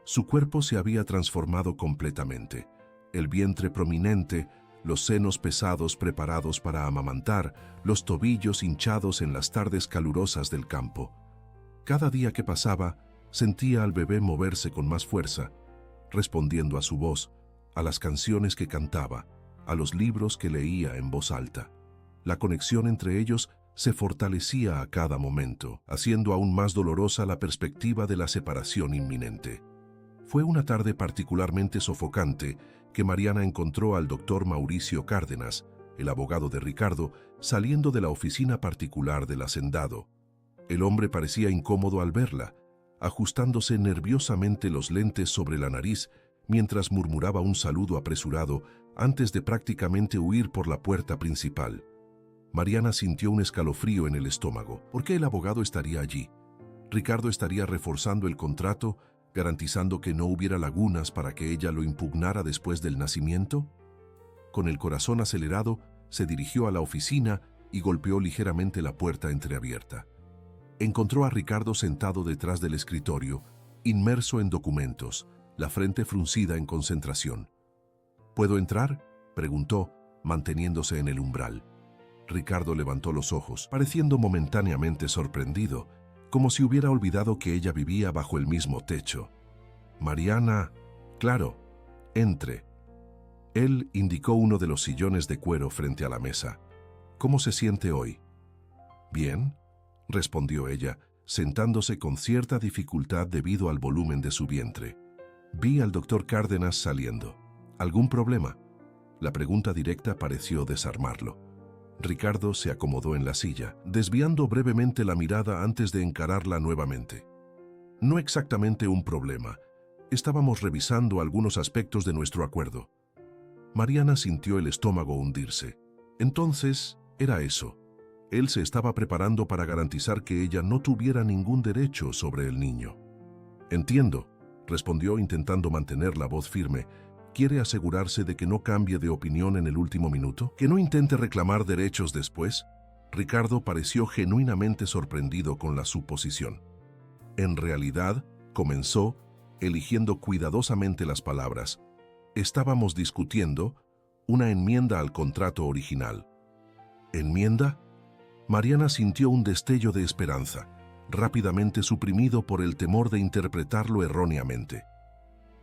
Su cuerpo se había transformado completamente. El vientre prominente, los senos pesados preparados para amamantar, los tobillos hinchados en las tardes calurosas del campo. Cada día que pasaba, sentía al bebé moverse con más fuerza, respondiendo a su voz, a las canciones que cantaba, a los libros que leía en voz alta. La conexión entre ellos se fortalecía a cada momento, haciendo aún más dolorosa la perspectiva de la separación inminente. Fue una tarde particularmente sofocante que Mariana encontró al doctor Mauricio Cárdenas, el abogado de Ricardo, saliendo de la oficina particular del hacendado. El hombre parecía incómodo al verla, ajustándose nerviosamente los lentes sobre la nariz mientras murmuraba un saludo apresurado antes de prácticamente huir por la puerta principal. Mariana sintió un escalofrío en el estómago. ¿Por qué el abogado estaría allí? ¿Ricardo estaría reforzando el contrato, garantizando que no hubiera lagunas para que ella lo impugnara después del nacimiento? Con el corazón acelerado, se dirigió a la oficina y golpeó ligeramente la puerta entreabierta. Encontró a Ricardo sentado detrás del escritorio, inmerso en documentos, la frente fruncida en concentración. ¿Puedo entrar?, preguntó, manteniéndose en el umbral. Ricardo levantó los ojos, pareciendo momentáneamente sorprendido, como si hubiera olvidado que ella vivía bajo el mismo techo. Mariana, claro, entre. Él indicó uno de los sillones de cuero frente a la mesa. ¿Cómo se siente hoy? Bien, respondió ella, sentándose con cierta dificultad debido al volumen de su vientre. Vi al doctor Cárdenas saliendo. ¿Algún problema? La pregunta directa pareció desarmarlo. Ricardo se acomodó en la silla, desviando brevemente la mirada antes de encararla nuevamente. No exactamente un problema. Estábamos revisando algunos aspectos de nuestro acuerdo. Mariana sintió el estómago hundirse. Entonces, era eso. Él se estaba preparando para garantizar que ella no tuviera ningún derecho sobre el niño. Entiendo, respondió intentando mantener la voz firme. ¿Quiere asegurarse de que no cambie de opinión en el último minuto? ¿Que no intente reclamar derechos después? Ricardo pareció genuinamente sorprendido con la suposición. En realidad, comenzó, eligiendo cuidadosamente las palabras, estábamos discutiendo una enmienda al contrato original. ¿Enmienda? Mariana sintió un destello de esperanza, rápidamente suprimido por el temor de interpretarlo erróneamente.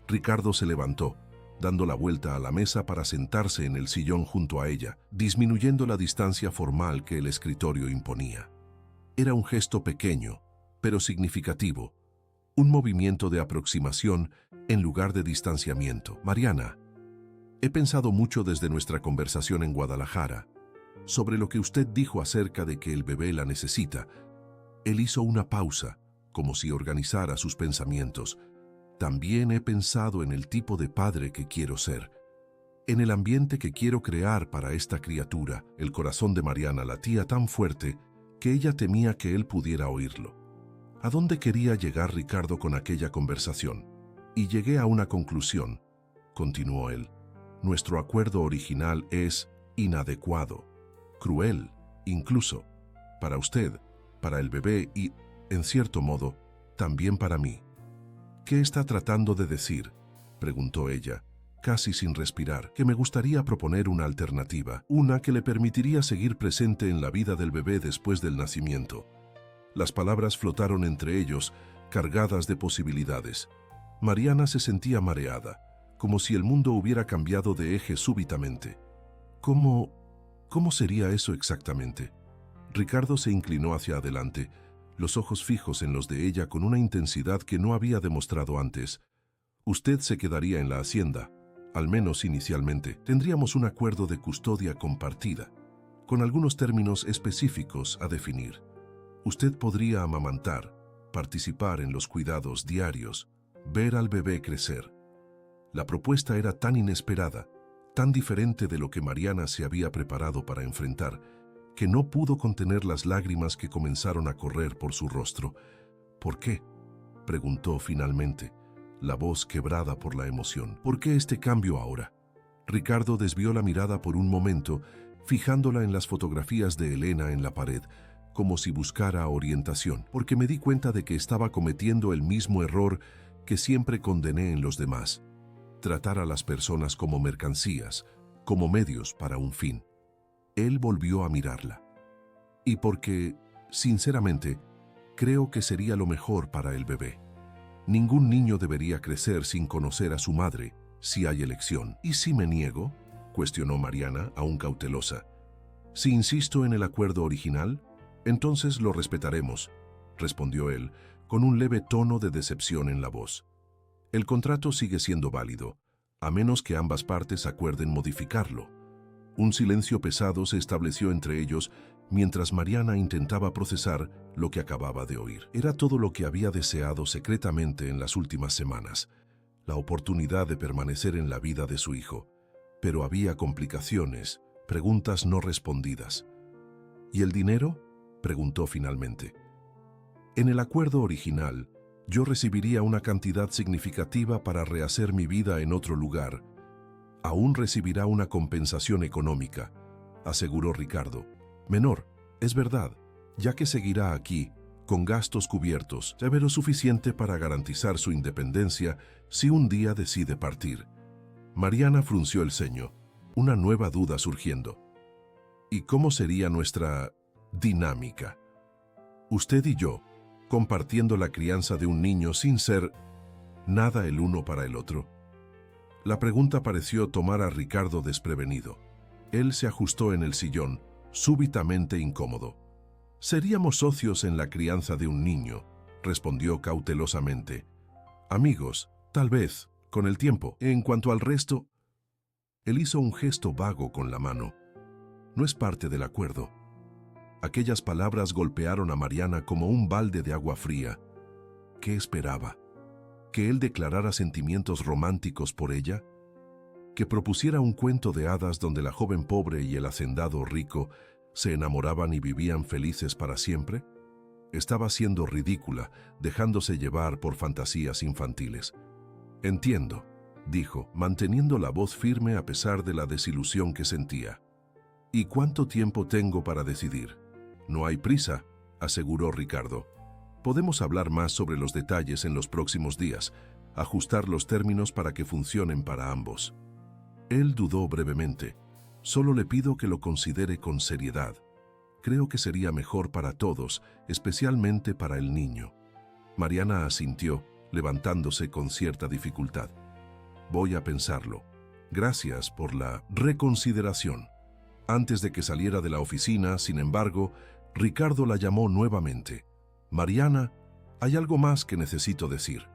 Ricardo se levantó, dando la vuelta a la mesa para sentarse en el sillón junto a ella, disminuyendo la distancia formal que el escritorio imponía. Era un gesto pequeño, pero significativo, un movimiento de aproximación en lugar de distanciamiento. Mariana, he pensado mucho desde nuestra conversación en Guadalajara sobre lo que usted dijo acerca de que el bebé la necesita. Él hizo una pausa, como si organizara sus pensamientos. También he pensado en el tipo de padre que quiero ser, en el ambiente que quiero crear para esta criatura. El corazón de Mariana latía tan fuerte que ella temía que él pudiera oírlo. ¿A dónde quería llegar Ricardo con aquella conversación? Y llegué a una conclusión, continuó él. Nuestro acuerdo original es inadecuado, cruel, incluso, para usted, para el bebé y, en cierto modo, también para mí. ¿Qué está tratando de decir?, preguntó ella, casi sin respirar. Que me gustaría proponer una alternativa, una que le permitiría seguir presente en la vida del bebé después del nacimiento. Las palabras flotaron entre ellos, cargadas de posibilidades. Mariana se sentía mareada, como si el mundo hubiera cambiado de eje súbitamente. ¿Cómo sería eso exactamente? Ricardo se inclinó hacia adelante, los ojos fijos en los de ella con una intensidad que no había demostrado antes. Usted se quedaría en la hacienda, al menos inicialmente. Tendríamos un acuerdo de custodia compartida, con algunos términos específicos a definir. Usted podría amamantar, participar en los cuidados diarios, ver al bebé crecer. La propuesta era tan inesperada, tan diferente de lo que Mariana se había preparado para enfrentar, que no pudo contener las lágrimas que comenzaron a correr por su rostro. ¿Por qué?, preguntó finalmente, la voz quebrada por la emoción. ¿Por qué este cambio ahora? Ricardo desvió la mirada por un momento, fijándola en las fotografías de Elena en la pared, como si buscara orientación, porque me di cuenta de que estaba cometiendo el mismo error que siempre condené en los demás: tratar a las personas como mercancías, como medios para un fin. Él volvió a mirarla. Y porque, sinceramente, creo que sería lo mejor para el bebé. Ningún niño debería crecer sin conocer a su madre, si hay elección. ¿Y si me niego?, cuestionó Mariana, aún cautelosa. Si insisto en el acuerdo original, entonces lo respetaremos, respondió él, con un leve tono de decepción en la voz. El contrato sigue siendo válido, a menos que ambas partes acuerden modificarlo. Un silencio pesado se estableció entre ellos mientras Mariana intentaba procesar lo que acababa de oír. Era todo lo que había deseado secretamente en las últimas semanas, la oportunidad de permanecer en la vida de su hijo. Pero había complicaciones, preguntas no respondidas. ¿Y el dinero?, preguntó finalmente. En el acuerdo original, yo recibiría una cantidad significativa para rehacer mi vida en otro lugar. Aún recibirá una compensación económica, aseguró Ricardo. Menor, es verdad, ya que seguirá aquí, con gastos cubiertos, pero suficiente para garantizar su independencia si un día decide partir. Mariana frunció el ceño, una nueva duda surgiendo. ¿Y cómo sería nuestra dinámica? Usted y yo, compartiendo la crianza de un niño sin ser nada el uno para el otro. La pregunta pareció tomar a Ricardo desprevenido. Él se ajustó en el sillón, súbitamente incómodo. «Seríamos socios en la crianza de un niño», respondió cautelosamente. «Amigos, tal vez, con el tiempo. En cuanto al resto...» Él hizo un gesto vago con la mano. «No es parte del acuerdo». Aquellas palabras golpearon a Mariana como un balde de agua fría. ¿Qué esperaba? ¿Que él declarara sentimientos románticos por ella? ¿Que propusiera un cuento de hadas donde la joven pobre y el hacendado rico se enamoraban y vivían felices para siempre? Estaba siendo ridícula, dejándose llevar por fantasías infantiles. «Entiendo», dijo, manteniendo la voz firme a pesar de la desilusión que sentía. «¿Y cuánto tiempo tengo para decidir?» «No hay prisa», aseguró Ricardo. «Podemos hablar más sobre los detalles en los próximos días, ajustar los términos para que funcionen para ambos». Él dudó brevemente. «Solo le pido que lo considere con seriedad. Creo que sería mejor para todos, especialmente para el niño». Mariana asintió, levantándose con cierta dificultad. «Voy a pensarlo. Gracias por la reconsideración». Antes de que saliera de la oficina, sin embargo, Ricardo la llamó nuevamente. «Mariana, hay algo más que necesito decir».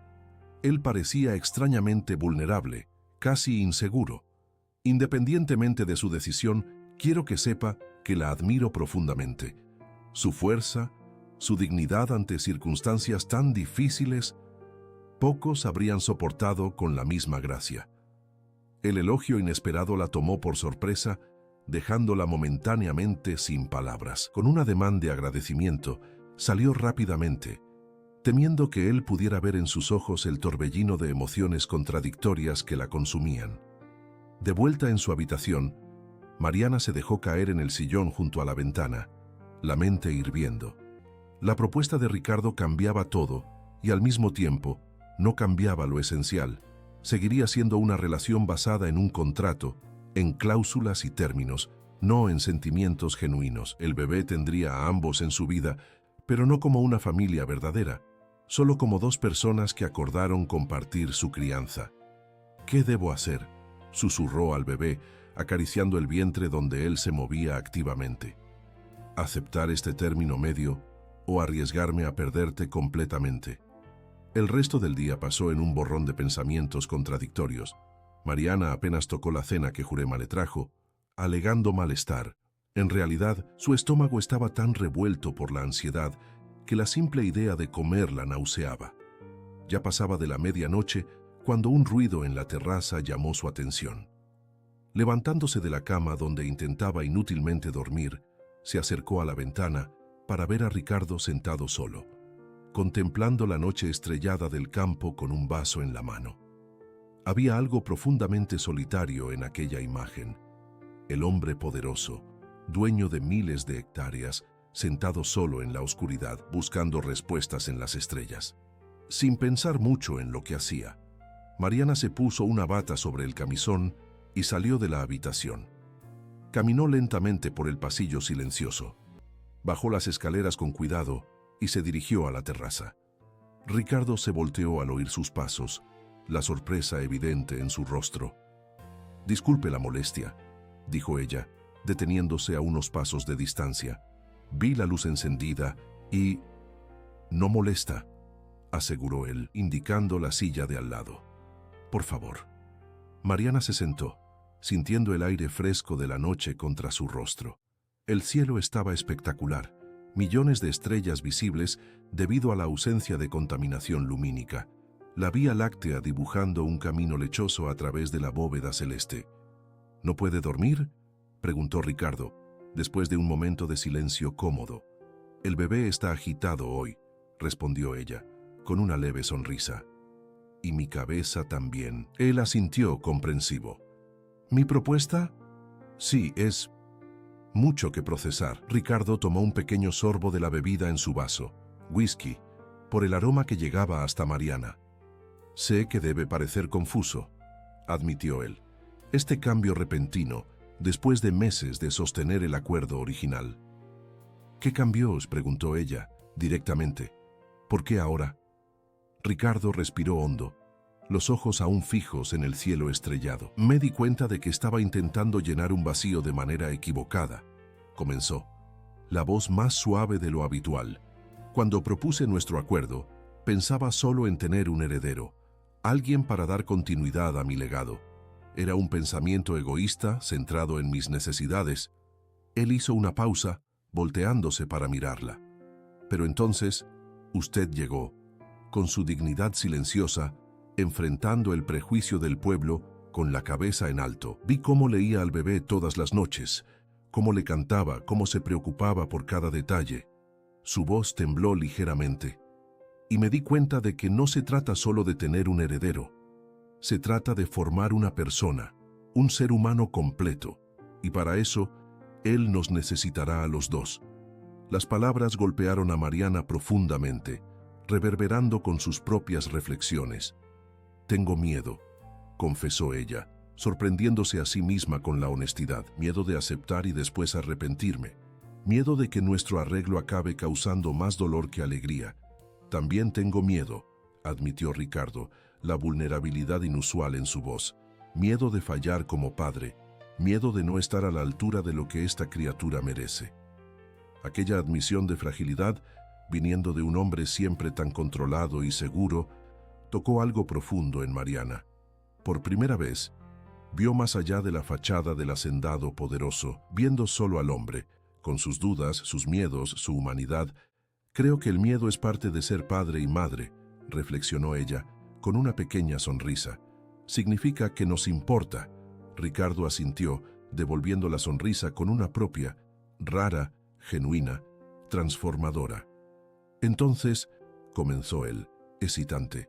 Él parecía extrañamente vulnerable, casi inseguro. «Independientemente de su decisión, quiero que sepa que la admiro profundamente. Su fuerza, su dignidad ante circunstancias tan difíciles, pocos habrían soportado con la misma gracia». El elogio inesperado la tomó por sorpresa, dejándola momentáneamente sin palabras. Con un ademán de agradecimiento, salió rápidamente, temiendo que él pudiera ver en sus ojos el torbellino de emociones contradictorias que la consumían. De vuelta en su habitación, Mariana se dejó caer en el sillón junto a la ventana, la mente hirviendo. La propuesta de Ricardo cambiaba todo y al mismo tiempo no cambiaba lo esencial. Seguiría siendo una relación basada en un contrato, en cláusulas y términos, no en sentimientos genuinos. El bebé tendría a ambos en su vida, pero no como una familia verdadera, solo como dos personas que acordaron compartir su crianza. «¿Qué debo hacer?», susurró al bebé, acariciando el vientre donde él se movía activamente. «Aceptar este término medio o arriesgarme a perderte completamente. El resto del día pasó en un borrón de pensamientos contradictorios. Mariana apenas tocó la cena que Jurema le trajo, alegando malestar. En realidad, su estómago estaba tan revuelto por la ansiedad que la simple idea de comer la nauseaba. Ya pasaba de la medianoche cuando un ruido en la terraza llamó su atención. Levantándose de la cama donde intentaba inútilmente dormir, se acercó a la ventana para ver a Ricardo sentado solo, contemplando la noche estrellada del campo con un vaso en la mano. Había algo profundamente solitario en aquella imagen. El hombre poderoso, dueño de miles de hectáreas, sentado solo en la oscuridad, buscando respuestas en las estrellas. Sin pensar mucho en lo que hacía, Mariana se puso una bata sobre el camisón y salió de la habitación. Caminó lentamente por el pasillo silencioso. Bajó las escaleras con cuidado y se dirigió a la terraza. Ricardo se volteó al oír sus pasos, la sorpresa evidente en su rostro. «Disculpe la molestia», dijo ella, deteniéndose a unos pasos de distancia. «Vi la luz encendida y...» «No molesta», aseguró él, indicando la silla de al lado. «Por favor». Mariana se sentó, sintiendo el aire fresco de la noche contra su rostro. El cielo estaba espectacular, millones de estrellas visibles debido a la ausencia de contaminación lumínica. La Vía Láctea dibujando un camino lechoso a través de la bóveda celeste. «¿No puede dormir?», preguntó Ricardo, después de un momento de silencio cómodo. «El bebé está agitado hoy», respondió ella, con una leve sonrisa. «Y mi cabeza también». Él asintió comprensivo. «¿Mi propuesta?» «Sí, es mucho que procesar». Ricardo tomó un pequeño sorbo de la bebida en su vaso, whisky, por el aroma que llegaba hasta Mariana. «Sé que debe parecer confuso», admitió él. «Este cambio repentino, después de meses de sostener el acuerdo original». «¿Qué cambió?», preguntó ella, directamente. «¿Por qué ahora?». Ricardo respiró hondo, los ojos aún fijos en el cielo estrellado. «Me di cuenta de que estaba intentando llenar un vacío de manera equivocada», comenzó, la voz más suave de lo habitual. «Cuando propuse nuestro acuerdo, pensaba solo en tener un heredero, alguien para dar continuidad a mi legado. Era un pensamiento egoísta, centrado en mis necesidades». Él hizo una pausa, volteándose para mirarla. «Pero entonces, usted llegó, con su dignidad silenciosa, enfrentando el prejuicio del pueblo con la cabeza en alto. Vi cómo leía al bebé todas las noches, cómo le cantaba, cómo se preocupaba por cada detalle». Su voz tembló ligeramente. «Y me di cuenta de que no se trata solo de tener un heredero. Se trata de formar una persona, un ser humano completo, y para eso, él nos necesitará a los dos». Las palabras golpearon a Mariana profundamente, reverberando con sus propias reflexiones. «Tengo miedo», confesó ella, sorprendiéndose a sí misma con la honestidad. «Miedo de aceptar y después arrepentirme. Miedo de que nuestro arreglo acabe causando más dolor que alegría. También tengo miedo», admitió Ricardo, la vulnerabilidad inusual en su voz. «Miedo de fallar como padre, miedo de no estar a la altura de lo que esta criatura merece». Aquella admisión de fragilidad, viniendo de un hombre siempre tan controlado y seguro, tocó algo profundo en Mariana. Por primera vez, vio más allá de la fachada del hacendado poderoso, viendo solo al hombre, con sus dudas, sus miedos, su humanidad. «Creo que el miedo es parte de ser padre y madre», reflexionó ella, con una pequeña sonrisa. «Significa que nos importa». Ricardo asintió, devolviendo la sonrisa con una propia, rara, genuina, transformadora. «Entonces», comenzó él, hesitante,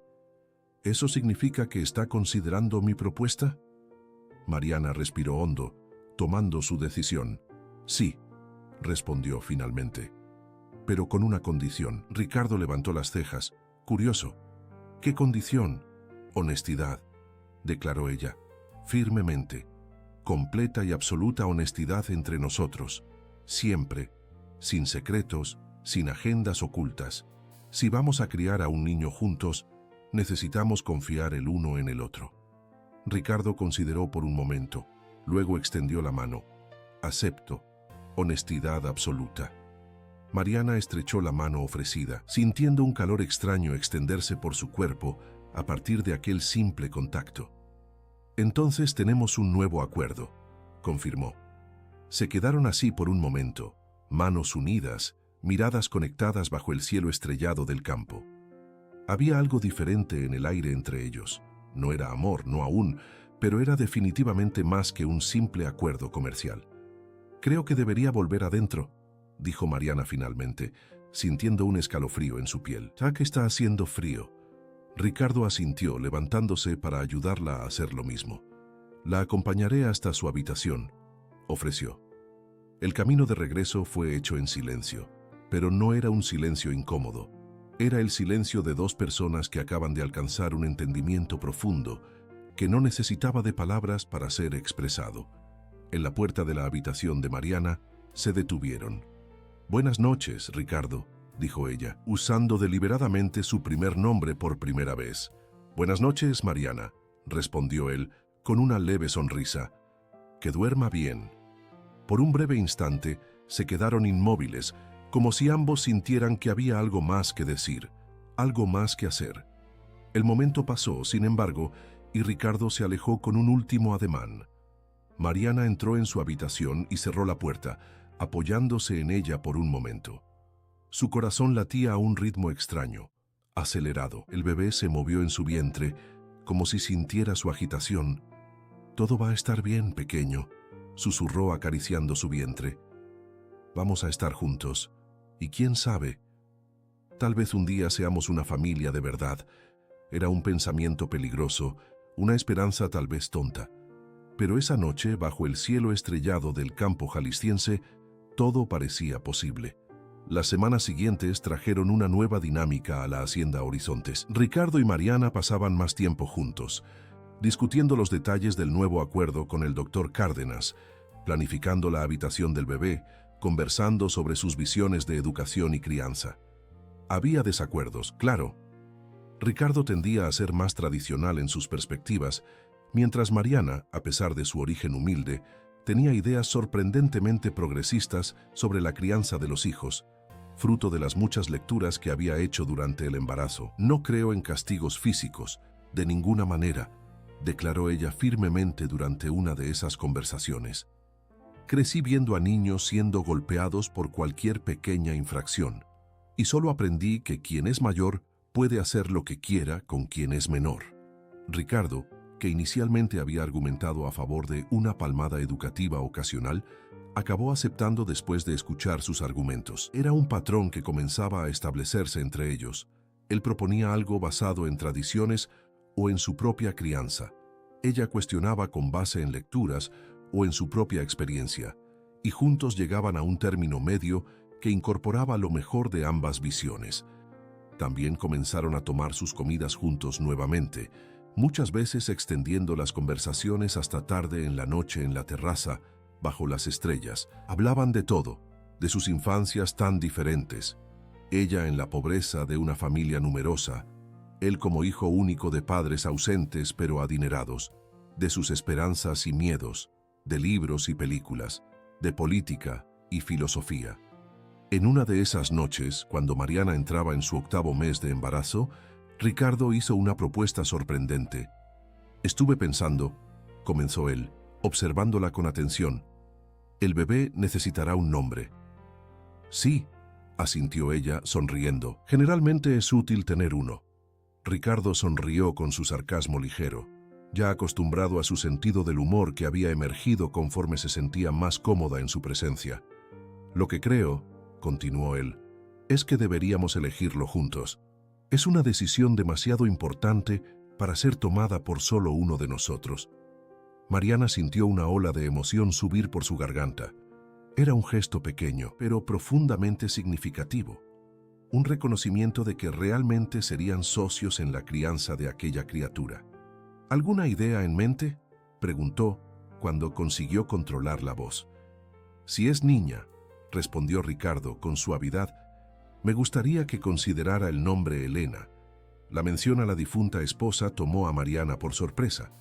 «¿eso significa que está considerando mi propuesta?». Mariana respiró hondo, tomando su decisión. «Sí», respondió finalmente. «Pero con una condición». Ricardo levantó las cejas, curioso. «¿Qué condición?». «Honestidad», declaró ella, firmemente. «Completa y absoluta honestidad entre nosotros. Siempre. Sin secretos, sin agendas ocultas. Si vamos a criar a un niño juntos, necesitamos confiar el uno en el otro». Ricardo consideró por un momento, luego extendió la mano. «Acepto. Honestidad absoluta». Mariana estrechó la mano ofrecida, sintiendo un calor extraño extenderse por su cuerpo a partir de aquel simple contacto. «Entonces tenemos un nuevo acuerdo», confirmó. Se quedaron así por un momento, manos unidas, miradas conectadas bajo el cielo estrellado del campo. Había algo diferente en el aire entre ellos. No era amor, no aún, pero era definitivamente más que un simple acuerdo comercial. «Creo que debería volver adentro», dijo Mariana finalmente, sintiendo un escalofrío en su piel. «Ya que está haciendo frío». Ricardo asintió, levantándose para ayudarla a hacer lo mismo. «La acompañaré hasta su habitación», ofreció. El camino de regreso fue hecho en silencio, pero no era un silencio incómodo. Era el silencio de dos personas que acaban de alcanzar un entendimiento profundo que no necesitaba de palabras para ser expresado. En la puerta de la habitación de Mariana se detuvieron. «Buenas noches, Ricardo», dijo ella, usando deliberadamente su primer nombre por primera vez. «Buenas noches, Mariana», respondió él, con una leve sonrisa. «Que duerma bien». Por un breve instante se quedaron inmóviles, como si ambos sintieran que había algo más que decir, algo más que hacer. El momento pasó, sin embargo, y Ricardo se alejó con un último ademán. Mariana entró en su habitación y cerró la puerta, apoyándose en ella por un momento. Su corazón latía a un ritmo extraño, acelerado. El bebé se movió en su vientre, como si sintiera su agitación. «Todo va a estar bien, pequeño», susurró acariciando su vientre. «Vamos a estar juntos, y quién sabe, tal vez un día seamos una familia de verdad». Era un pensamiento peligroso, una esperanza tal vez tonta. Pero esa noche, bajo el cielo estrellado del campo jalisciense, todo parecía posible. Las semanas siguientes trajeron una nueva dinámica a la Hacienda Horizontes. Ricardo y Mariana pasaban más tiempo juntos, discutiendo los detalles del nuevo acuerdo con el doctor Cárdenas, planificando la habitación del bebé, conversando sobre sus visiones de educación y crianza. Había desacuerdos, claro. Ricardo tendía a ser más tradicional en sus perspectivas, mientras Mariana, a pesar de su origen humilde, tenía ideas sorprendentemente progresistas sobre la crianza de los hijos, fruto de las muchas lecturas que había hecho durante el embarazo. «No creo en castigos físicos, de ninguna manera», declaró ella firmemente durante una de esas conversaciones. «Crecí viendo a niños siendo golpeados por cualquier pequeña infracción, y solo aprendí que quien es mayor puede hacer lo que quiera con quien es menor». Ricardo, que inicialmente había argumentado a favor de una palmada educativa ocasional, acabó aceptando después de escuchar sus argumentos. Era un patrón que comenzaba a establecerse entre ellos. Él proponía algo basado en tradiciones o en su propia crianza. Ella cuestionaba con base en lecturas o en su propia experiencia, y juntos llegaban a un término medio que incorporaba lo mejor de ambas visiones. También comenzaron a tomar sus comidas juntos nuevamente, muchas veces extendiendo las conversaciones hasta tarde en la noche en la terraza, bajo las estrellas. Hablaban de todo, de sus infancias tan diferentes. Ella en la pobreza de una familia numerosa, él como hijo único de padres ausentes pero adinerados, de sus esperanzas y miedos, de libros y películas, de política y filosofía. En una de esas noches, cuando Mariana entraba en su 8º mes de embarazo, Ricardo hizo una propuesta sorprendente. «Estuve pensando», comenzó él, observándola con atención. «El bebé necesitará un nombre». «Sí», asintió ella, sonriendo. «Generalmente es útil tener uno». Ricardo sonrió con su sarcasmo ligero, ya acostumbrado a su sentido del humor que había emergido conforme se sentía más cómoda en su presencia. «Lo que creo», continuó él, «es que deberíamos elegirlo juntos. Es una decisión demasiado importante para ser tomada por solo uno de nosotros». Mariana sintió una ola de emoción subir por su garganta. Era un gesto pequeño, pero profundamente significativo. Un reconocimiento de que realmente serían socios en la crianza de aquella criatura. «¿Alguna idea en mente?», preguntó, cuando consiguió controlar la voz. «Si es niña», respondió Ricardo con suavidad, «me gustaría que considerara el nombre Elena». La mención a la difunta esposa tomó a Mariana por sorpresa.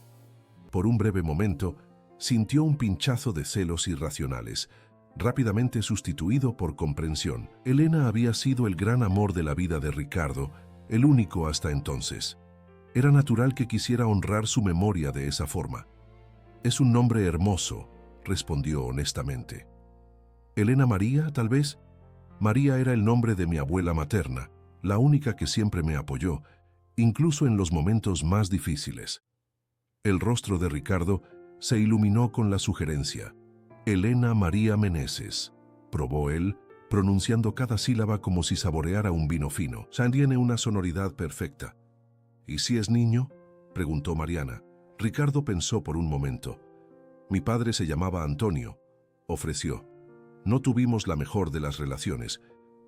Por un breve momento, sintió un pinchazo de celos irracionales, rápidamente sustituido por comprensión. Elena había sido el gran amor de la vida de Ricardo, el único hasta entonces. Era natural que quisiera honrar su memoria de esa forma. «Es un nombre hermoso», respondió honestamente. «Elena María, tal vez». María era el nombre de mi abuela materna, la única que siempre me apoyó, incluso en los momentos más difíciles. El rostro de Ricardo se iluminó con la sugerencia. «Elena María Meneses», probó él, pronunciando cada sílaba como si saboreara un vino fino. Tiene una sonoridad perfecta. «¿Y si es niño?», preguntó Mariana. Ricardo pensó por un momento. «Mi padre se llamaba Antonio», ofreció. «No tuvimos la mejor de las relaciones,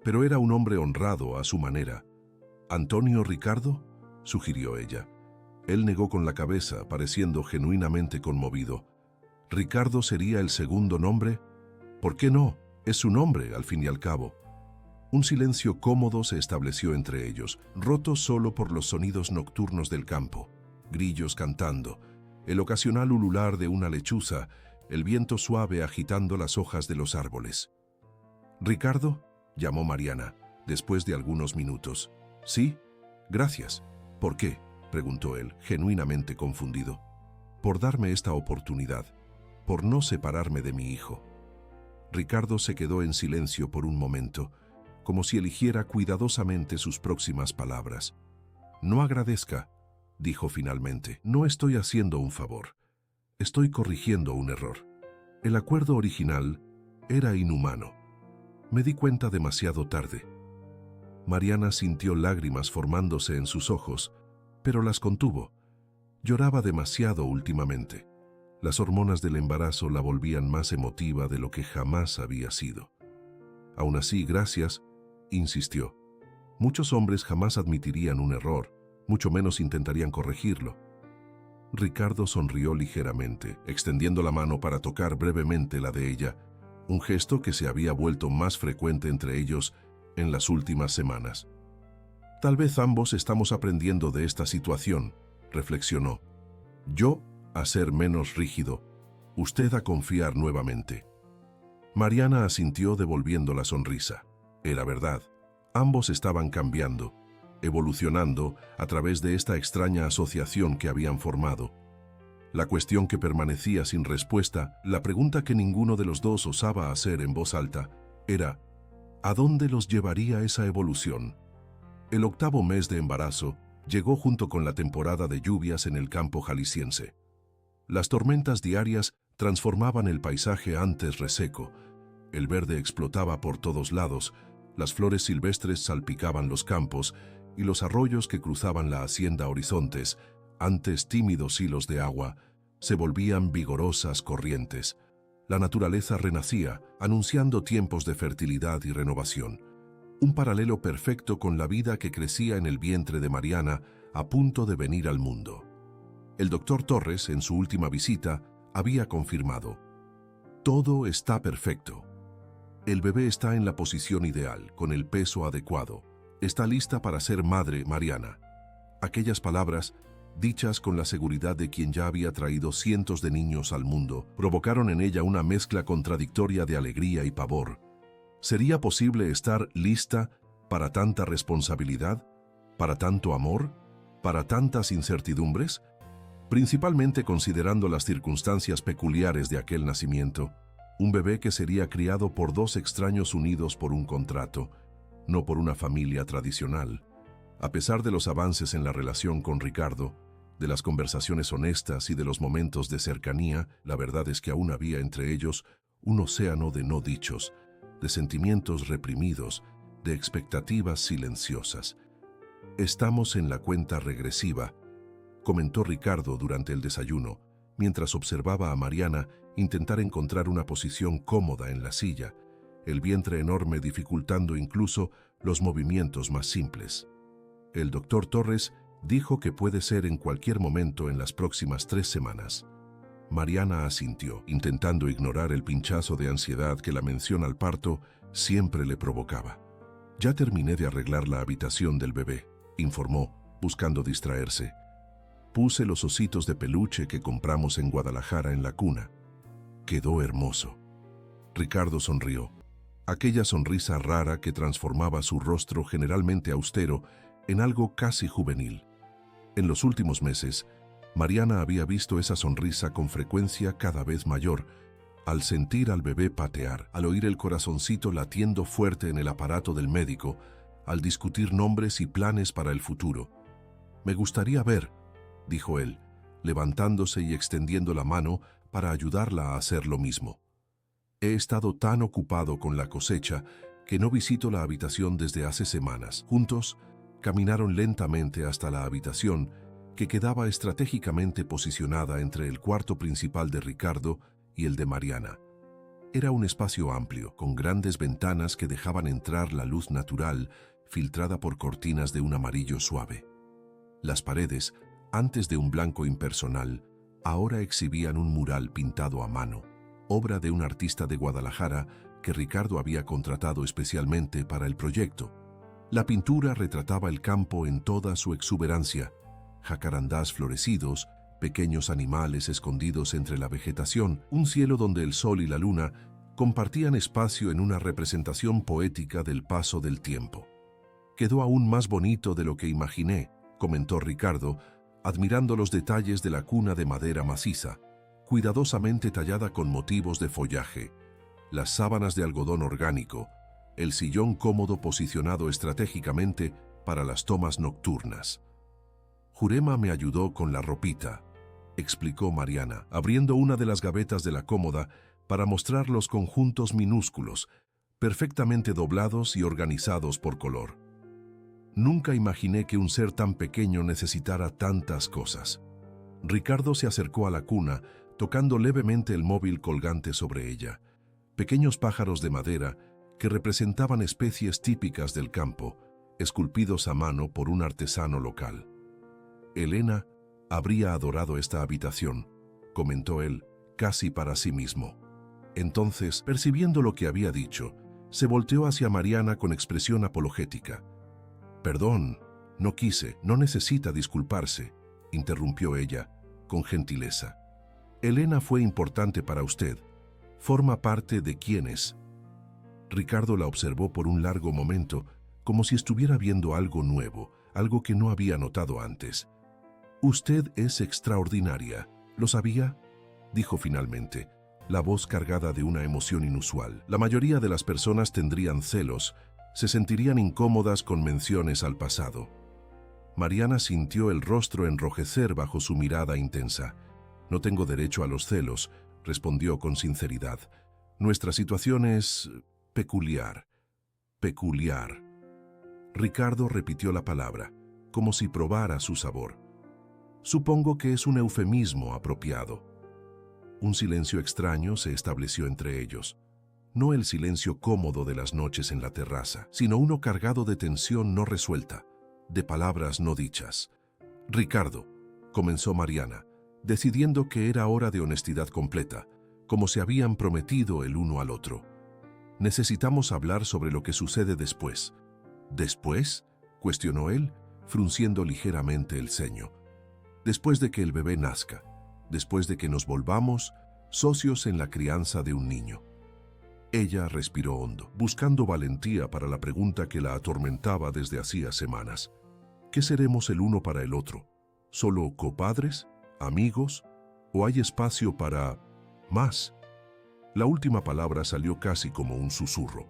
pero era un hombre honrado a su manera». «¿Antonio Ricardo?», sugirió ella. Él negó con la cabeza, pareciendo genuinamente conmovido. «¿Ricardo sería el segundo nombre?». «¿Por qué no? Es su nombre, al fin y al cabo». Un silencio cómodo se estableció entre ellos, roto solo por los sonidos nocturnos del campo. Grillos cantando, el ocasional ulular de una lechuza, el viento suave agitando las hojas de los árboles. «¿Ricardo?», llamó Mariana, después de algunos minutos. «Sí, gracias». «¿Por qué?», preguntó él, genuinamente confundido. «Por darme esta oportunidad, por no separarme de mi hijo». Ricardo se quedó en silencio por un momento, como si eligiera cuidadosamente sus próximas palabras. «No agradezca», dijo finalmente. «No estoy haciendo un favor. Estoy corrigiendo un error. El acuerdo original era inhumano. Me di cuenta demasiado tarde». Mariana sintió lágrimas formándose en sus ojos, pero las contuvo. Lloraba demasiado últimamente. Las hormonas del embarazo la volvían más emotiva de lo que jamás había sido. «Aún así, gracias», insistió. «Muchos hombres jamás admitirían un error, mucho menos intentarían corregirlo». Ricardo sonrió ligeramente, extendiendo la mano para tocar brevemente la de ella, un gesto que se había vuelto más frecuente entre ellos en las últimas semanas. «Tal vez ambos estamos aprendiendo de esta situación», reflexionó. «Yo a ser menos rígido, usted a confiar nuevamente». Mariana asintió devolviendo la sonrisa. Era verdad. Ambos estaban cambiando, evolucionando a través de esta extraña asociación que habían formado. La cuestión que permanecía sin respuesta, la pregunta que ninguno de los dos osaba hacer en voz alta, era ¿a dónde los llevaría esa evolución? El 8º mes de embarazo llegó junto con la temporada de lluvias en el campo jalisciense. Las tormentas diarias transformaban el paisaje antes reseco. El verde explotaba por todos lados, las flores silvestres salpicaban los campos y los arroyos que cruzaban la hacienda Horizontes, antes tímidos hilos de agua, se volvían vigorosas corrientes. La naturaleza renacía, anunciando tiempos de fertilidad y renovación. Un paralelo perfecto con la vida que crecía en el vientre de Mariana, a punto de venir al mundo. El doctor Torres, en su última visita, había confirmado: «Todo está perfecto. El bebé está en la posición ideal, con el peso adecuado. Está lista para ser madre, Mariana». Aquellas palabras, dichas con la seguridad de quien ya había traído cientos de niños al mundo, provocaron en ella una mezcla contradictoria de alegría y pavor. ¿Sería posible estar lista para tanta responsabilidad? ¿Para tanto amor? ¿Para tantas incertidumbres? Principalmente considerando las circunstancias peculiares de aquel nacimiento. Un bebé que sería criado por dos extraños unidos por un contrato, no por una familia tradicional. A pesar de los avances en la relación con Ricardo, de las conversaciones honestas y de los momentos de cercanía, la verdad es que aún había entre ellos un océano de no dichos, de sentimientos reprimidos, de expectativas silenciosas. «Estamos en la cuenta regresiva», comentó Ricardo durante el desayuno, mientras observaba a Mariana intentar encontrar una posición cómoda en la silla, el vientre enorme dificultando incluso los movimientos más simples. El doctor Torres dijo que puede ser en cualquier momento en las próximas 3 semanas. Mariana asintió, intentando ignorar el pinchazo de ansiedad que la mención al parto siempre le provocaba. «Ya terminé de arreglar la habitación del bebé», informó, buscando distraerse. «Puse los ositos de peluche que compramos en Guadalajara en la cuna. Quedó hermoso». Ricardo sonrió. Aquella sonrisa rara que transformaba su rostro generalmente austero en algo casi juvenil. En los últimos meses, Mariana había visto esa sonrisa con frecuencia cada vez mayor, al sentir al bebé patear, al oír el corazoncito latiendo fuerte en el aparato del médico, al discutir nombres y planes para el futuro. «Me gustaría ver», dijo él, levantándose y extendiendo la mano para ayudarla a hacer lo mismo. «He estado tan ocupado con la cosecha que no visito la habitación desde hace semanas». Juntos, caminaron lentamente hasta la habitación que quedaba estratégicamente posicionada entre el cuarto principal de Ricardo y el de Mariana. Era un espacio amplio, con grandes ventanas que dejaban entrar la luz natural, filtrada por cortinas de un amarillo suave. Las paredes, antes de un blanco impersonal, ahora exhibían un mural pintado a mano, obra de un artista de Guadalajara que Ricardo había contratado especialmente para el proyecto. La pintura retrataba el campo en toda su exuberancia: jacarandás florecidos, pequeños animales escondidos entre la vegetación, un cielo donde el sol y la luna compartían espacio en una representación poética del paso del tiempo. «Quedó aún más bonito de lo que imaginé», comentó Ricardo, admirando los detalles de la cuna de madera maciza, cuidadosamente tallada con motivos de follaje, las sábanas de algodón orgánico, el sillón cómodo posicionado estratégicamente para las tomas nocturnas. «Jurema me ayudó con la ropita», explicó Mariana, abriendo una de las gavetas de la cómoda para mostrar los conjuntos minúsculos, perfectamente doblados y organizados por color. «Nunca imaginé que un ser tan pequeño necesitara tantas cosas». Ricardo se acercó a la cuna, tocando levemente el móvil colgante sobre ella. Pequeños pájaros de madera que representaban especies típicas del campo, esculpidos a mano por un artesano local. «Elena habría adorado esta habitación», comentó él, casi para sí mismo. Entonces, percibiendo lo que había dicho, se volteó hacia Mariana con expresión apologética. «Perdón, no quise, no necesita disculparse», interrumpió ella, con gentileza. «Elena fue importante para usted. Forma parte de quién es». Ricardo la observó por un largo momento, como si estuviera viendo algo nuevo, algo que no había notado antes. «Usted es extraordinaria. ¿Lo sabía?», dijo finalmente, la voz cargada de una emoción inusual. La mayoría de las personas tendrían celos, se sentirían incómodas con menciones al pasado. Mariana sintió el rostro enrojecer bajo su mirada intensa. «No tengo derecho a los celos», respondió con sinceridad. «Nuestra situación es peculiar». «Peculiar». Ricardo repitió la palabra, como si probara su sabor. «Supongo que es un eufemismo apropiado». Un silencio extraño se estableció entre ellos. No el silencio cómodo de las noches en la terraza, sino uno cargado de tensión no resuelta, de palabras no dichas. «Ricardo», comenzó Mariana, decidiendo que era hora de honestidad completa, como se habían prometido el uno al otro. «Necesitamos hablar sobre lo que sucede después». «¿Después?», cuestionó él, frunciendo ligeramente el ceño. «Después de que el bebé nazca, después de que nos volvamos socios en la crianza de un niño». Ella respiró hondo, buscando valentía para la pregunta que la atormentaba desde hacía semanas. ¿Qué seremos el uno para el otro? ¿Solo copadres? ¿Amigos? ¿O hay espacio para más? La última palabra salió casi como un susurro,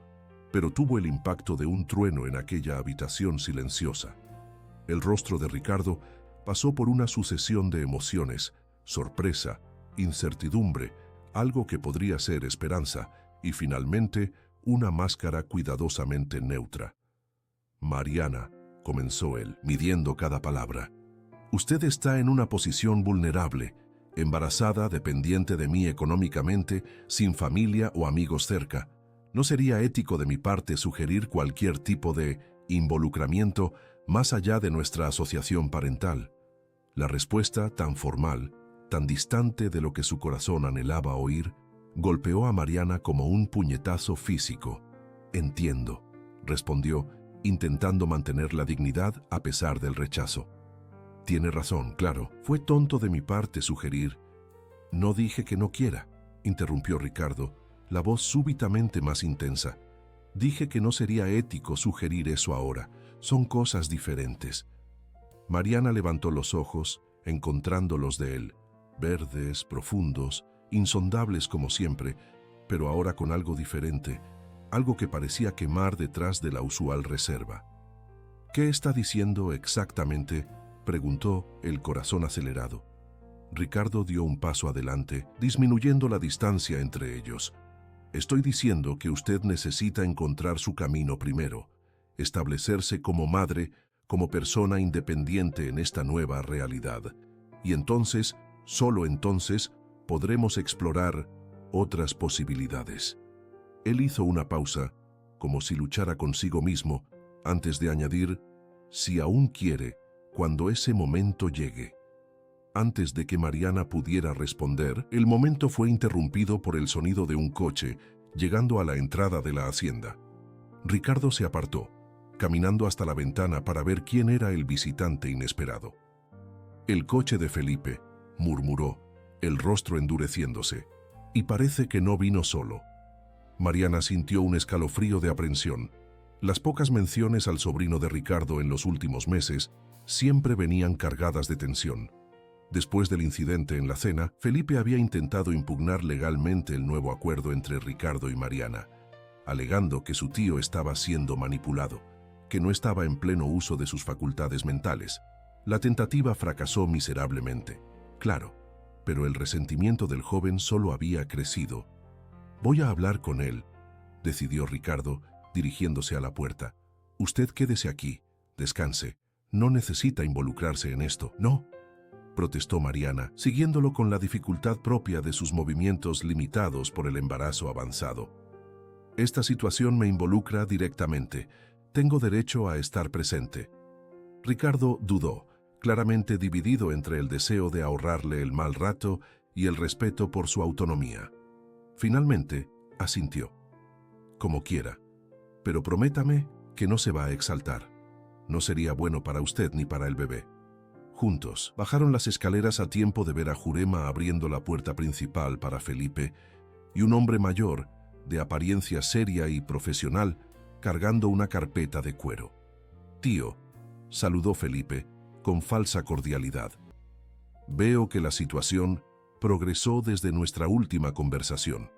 pero tuvo el impacto de un trueno en aquella habitación silenciosa. El rostro de Ricardo pasó por una sucesión de emociones: sorpresa, incertidumbre, algo que podría ser esperanza, y finalmente una máscara cuidadosamente neutra. «Mariana», comenzó él, midiendo cada palabra, «usted está en una posición vulnerable, embarazada, dependiente de mí económicamente, sin familia o amigos cerca. No sería ético de mi parte sugerir cualquier tipo de involucramiento más allá de nuestra asociación parental». La respuesta, tan formal, tan distante de lo que su corazón anhelaba oír, golpeó a Mariana como un puñetazo físico. «Entiendo», respondió, intentando mantener la dignidad a pesar del rechazo. «Tiene razón, claro. Fue tonto de mi parte sugerir». «No dije que no quiera», interrumpió Ricardo, la voz súbitamente más intensa. Dije que no sería ético sugerir eso ahora. Son cosas diferentes. Mariana levantó los ojos, encontrando los de él, verdes, profundos, insondables como siempre, pero ahora con algo diferente, algo que parecía quemar detrás de la usual reserva. «¿Qué está diciendo exactamente?», preguntó, el corazón acelerado. Ricardo dio un paso adelante, disminuyendo la distancia entre ellos. «Estoy diciendo que usted necesita encontrar su camino primero, establecerse como madre, como persona independiente en esta nueva realidad. Y entonces, solo entonces, podremos explorar otras posibilidades». Él hizo una pausa, como si luchara consigo mismo, antes de añadir, «si aún quiere, cuando ese momento llegue». Antes de que Mariana pudiera responder, el momento fue interrumpido por el sonido de un coche, llegando a la entrada de la hacienda. Ricardo se apartó, caminando hasta la ventana para ver quién era el visitante inesperado. «El coche de Felipe», murmuró, el rostro endureciéndose, «y parece que no vino solo». Mariana sintió un escalofrío de aprensión. Las pocas menciones al sobrino de Ricardo en los últimos meses siempre venían cargadas de tensión. Después del incidente en la cena, Felipe había intentado impugnar legalmente el nuevo acuerdo entre Ricardo y Mariana, alegando que su tío estaba siendo manipulado, que no estaba en pleno uso de sus facultades mentales. La tentativa fracasó miserablemente, claro, pero el resentimiento del joven solo había crecido. «Voy a hablar con él», decidió Ricardo, dirigiéndose a la puerta. «Usted quédese aquí, descanse, no necesita involucrarse en esto». «No», protestó Mariana, siguiéndolo con la dificultad propia de sus movimientos limitados por el embarazo avanzado. «Esta situación me involucra directamente. Tengo derecho a estar presente». Ricardo dudó, claramente dividido entre el deseo de ahorrarle el mal rato y el respeto por su autonomía. Finalmente, asintió. «Como quiera, pero prométame que no se va a exaltar. No sería bueno para usted ni para el bebé». Juntos, bajaron las escaleras a tiempo de ver a Jurema abriendo la puerta principal para Felipe y un hombre mayor, de apariencia seria y profesional, cargando una carpeta de cuero. «Tío», saludó Felipe, con falsa cordialidad. «Veo que la situación progresó desde nuestra última conversación».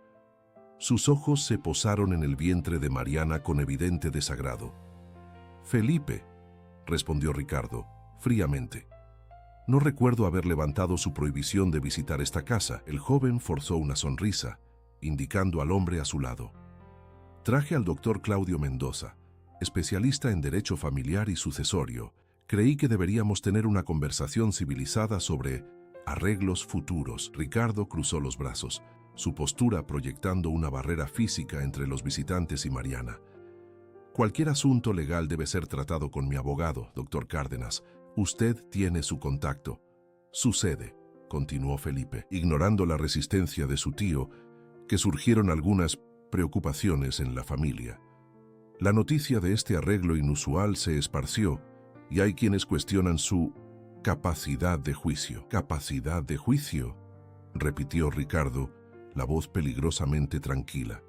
Sus ojos se posaron en el vientre de Mariana con evidente desagrado. «Felipe», respondió Ricardo, fríamente. «No recuerdo haber levantado su prohibición de visitar esta casa». El joven forzó una sonrisa, indicando al hombre a su lado. «Traje al doctor Claudio Mendoza, especialista en derecho familiar y sucesorio. Creí que deberíamos tener una conversación civilizada sobre arreglos futuros». Ricardo cruzó los brazos, su postura proyectando una barrera física entre los visitantes y Mariana. «Cualquier asunto legal debe ser tratado con mi abogado, doctor Cárdenas. Usted tiene su contacto». «Sucede», continuó Felipe, ignorando la resistencia de su tío, que surgieron algunas preocupaciones en la familia. «La noticia de este arreglo inusual se esparció y hay quienes cuestionan su capacidad de juicio». «¿Capacidad de juicio?», repitió Ricardo, la voz peligrosamente tranquila.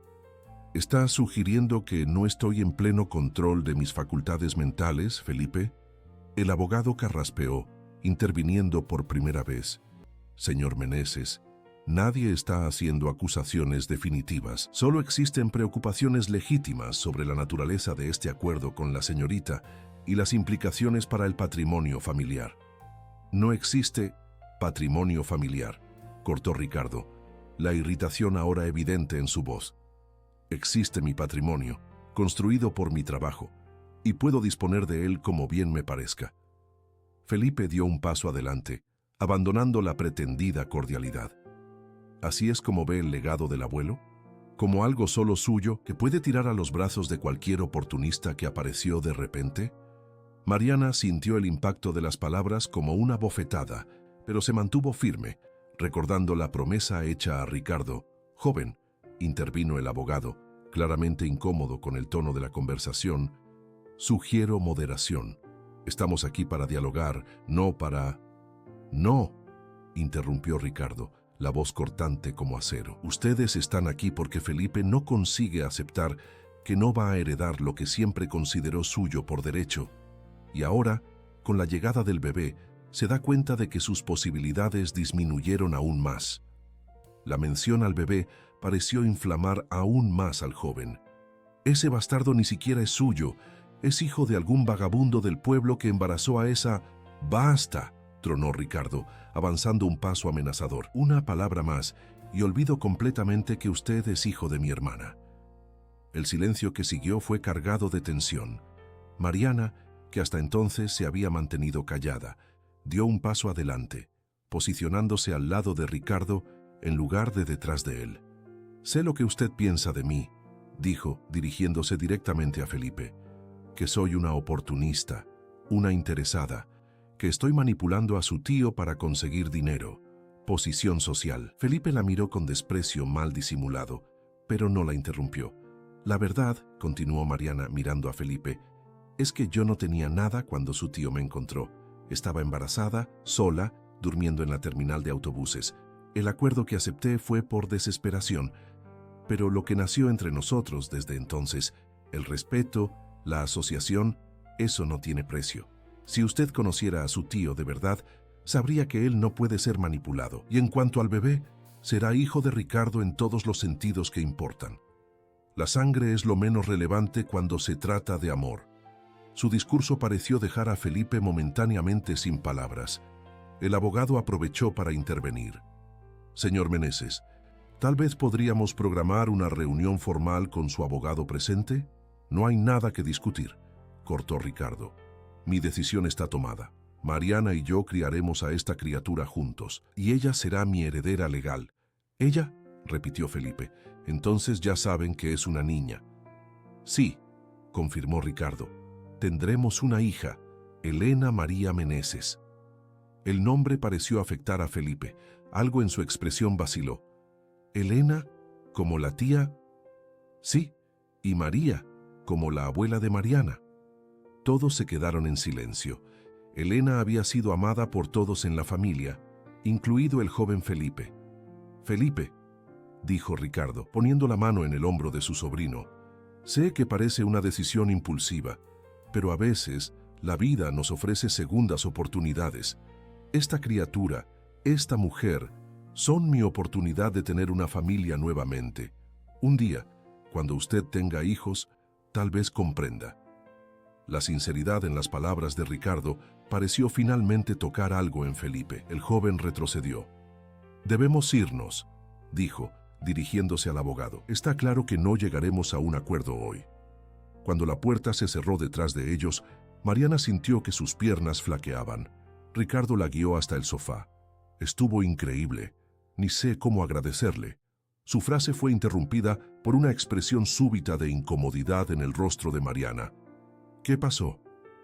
«¿Está sugiriendo que no estoy en pleno control de mis facultades mentales, Felipe?». El abogado carraspeó, interviniendo por primera vez. «Señor Meneses, nadie está haciendo acusaciones definitivas. Solo existen preocupaciones legítimas sobre la naturaleza de este acuerdo con la señorita y las implicaciones para el patrimonio familiar». «No existe patrimonio familiar», cortó Ricardo, la irritación ahora evidente en su voz. «Existe mi patrimonio, construido por mi trabajo, y puedo disponer de él como bien me parezca». Felipe dio un paso adelante, abandonando la pretendida cordialidad. «¿Así es como ve el legado del abuelo? ¿Como algo solo suyo que puede tirar a los brazos de cualquier oportunista que apareció de repente?». Mariana sintió el impacto de las palabras como una bofetada, pero se mantuvo firme, recordando la promesa hecha a Ricardo. «Joven», intervino el abogado, claramente incómodo con el tono de la conversación, «sugiero moderación. Estamos aquí para dialogar, no para...». «No», interrumpió Ricardo, la voz cortante como acero. Ustedes están aquí porque Felipe no consigue aceptar que no va a heredar lo que siempre consideró suyo por derecho. Y ahora, con la llegada del bebé, se da cuenta de que sus posibilidades disminuyeron aún más. La mención al bebé pareció inflamar aún más al joven. Ese bastardo ni siquiera es suyo, es hijo de algún vagabundo del pueblo que embarazó a esa... ¡Basta!, tronó Ricardo, avanzando un paso amenazador. Una palabra más, y olvido completamente que usted es hijo de mi hermana. El silencio que siguió fue cargado de tensión. Mariana, que hasta entonces se había mantenido callada, dio un paso adelante, posicionándose al lado de Ricardo en lugar de detrás de él. «Sé lo que usted piensa de mí», dijo, dirigiéndose directamente a Felipe, «que soy una oportunista, una interesada, que estoy manipulando a su tío para conseguir dinero, posición social». Felipe la miró con desprecio mal disimulado, pero no la interrumpió. «La verdad», continuó Mariana mirando a Felipe, «es que yo no tenía nada cuando su tío me encontró. Estaba embarazada, sola, durmiendo en la terminal de autobuses. El acuerdo que acepté fue por desesperación, pero lo que nació entre nosotros desde entonces, el respeto, la asociación, eso no tiene precio. Si usted conociera a su tío de verdad, sabría que él no puede ser manipulado. Y en cuanto al bebé, será hijo de Ricardo en todos los sentidos que importan. La sangre es lo menos relevante cuando se trata de amor». Su discurso pareció dejar a Felipe momentáneamente sin palabras. El abogado aprovechó para intervenir. «Señor Meneses, tal vez podríamos programar una reunión formal con su abogado presente». «No hay nada que discutir», cortó Ricardo. «Mi decisión está tomada. Mariana y yo criaremos a esta criatura juntos, y ella será mi heredera legal». «¿Ella?», repitió Felipe. «Entonces ya saben que es una niña». «Sí», confirmó Ricardo. «Tendremos una hija, Elena María Meneses». El nombre pareció afectar a Felipe. Algo en su expresión vaciló. «¿Elena, como la tía?» «Sí, y María, como la abuela de Mariana». Todos se quedaron en silencio. Elena había sido amada por todos en la familia, incluido el joven Felipe. «Felipe», dijo Ricardo, poniendo la mano en el hombro de su sobrino, «sé que parece una decisión impulsiva, pero a veces la vida nos ofrece segundas oportunidades. Esta criatura, esta mujer, son mi oportunidad de tener una familia nuevamente. Un día, cuando usted tenga hijos, tal vez comprenda». La sinceridad en las palabras de Ricardo pareció finalmente tocar algo en Felipe. El joven retrocedió. «Debemos irnos», dijo, dirigiéndose al abogado. «Está claro que no llegaremos a un acuerdo hoy». Cuando la puerta se cerró detrás de ellos, Mariana sintió que sus piernas flaqueaban. Ricardo la guió hasta el sofá. «Estuvo increíble. Ni sé cómo agradecerle». Su frase fue interrumpida por una expresión súbita de incomodidad en el rostro de Mariana. «¿Qué pasó?»,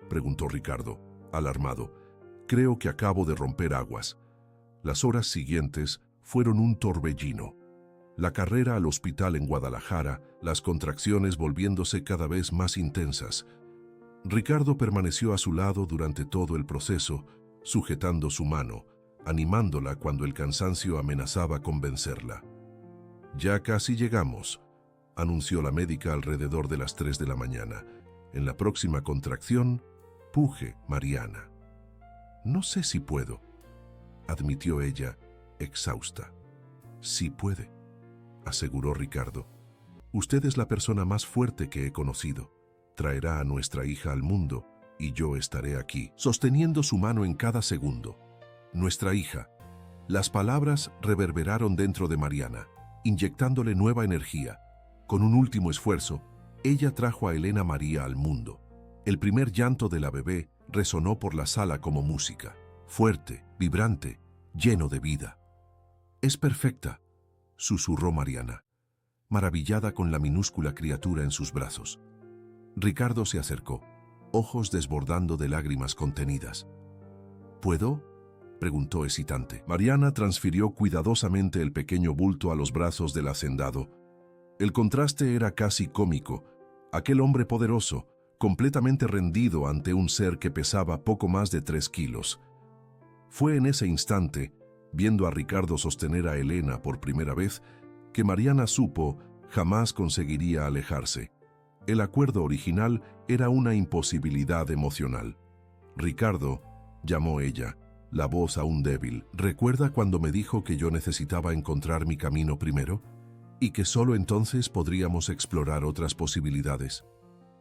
preguntó Ricardo, alarmado. «Creo que acabo de romper aguas». Las horas siguientes fueron un torbellino. La carrera al hospital en Guadalajara, las contracciones volviéndose cada vez más intensas. Ricardo permaneció a su lado durante todo el proceso, sujetando su mano, animándola cuando el cansancio amenazaba con vencerla. «Ya casi llegamos», anunció la médica alrededor de las 3 de la mañana. «En la próxima contracción, puje, Mariana». «No sé si puedo», admitió ella, exhausta. «Sí puede», aseguró Ricardo. «Usted es la persona más fuerte que he conocido. Traerá a nuestra hija al mundo y yo estaré aquí, sosteniendo su mano en cada segundo. Nuestra hija». Las palabras reverberaron dentro de Mariana, inyectándole nueva energía. Con un último esfuerzo, ella trajo a Elena María al mundo. El primer llanto de la bebé resonó por la sala como música, fuerte, vibrante, lleno de vida. «Es perfecta», susurró Mariana, maravillada con la minúscula criatura en sus brazos. Ricardo se acercó, ojos desbordando de lágrimas contenidas. «¿Puedo?», preguntó hesitante. Mariana transfirió cuidadosamente el pequeño bulto a los brazos del hacendado. El contraste era casi cómico. Aquel hombre poderoso, completamente rendido ante un ser que pesaba poco más de 3 kilos. Fue en ese instante viendo a Ricardo sostener a Elena por primera vez, que Mariana supo jamás conseguiría alejarse. El acuerdo original era una imposibilidad emocional. «Ricardo», llamó ella, la voz aún débil, «¿recuerda cuando me dijo que yo necesitaba encontrar mi camino primero? Y que solo entonces podríamos explorar otras posibilidades».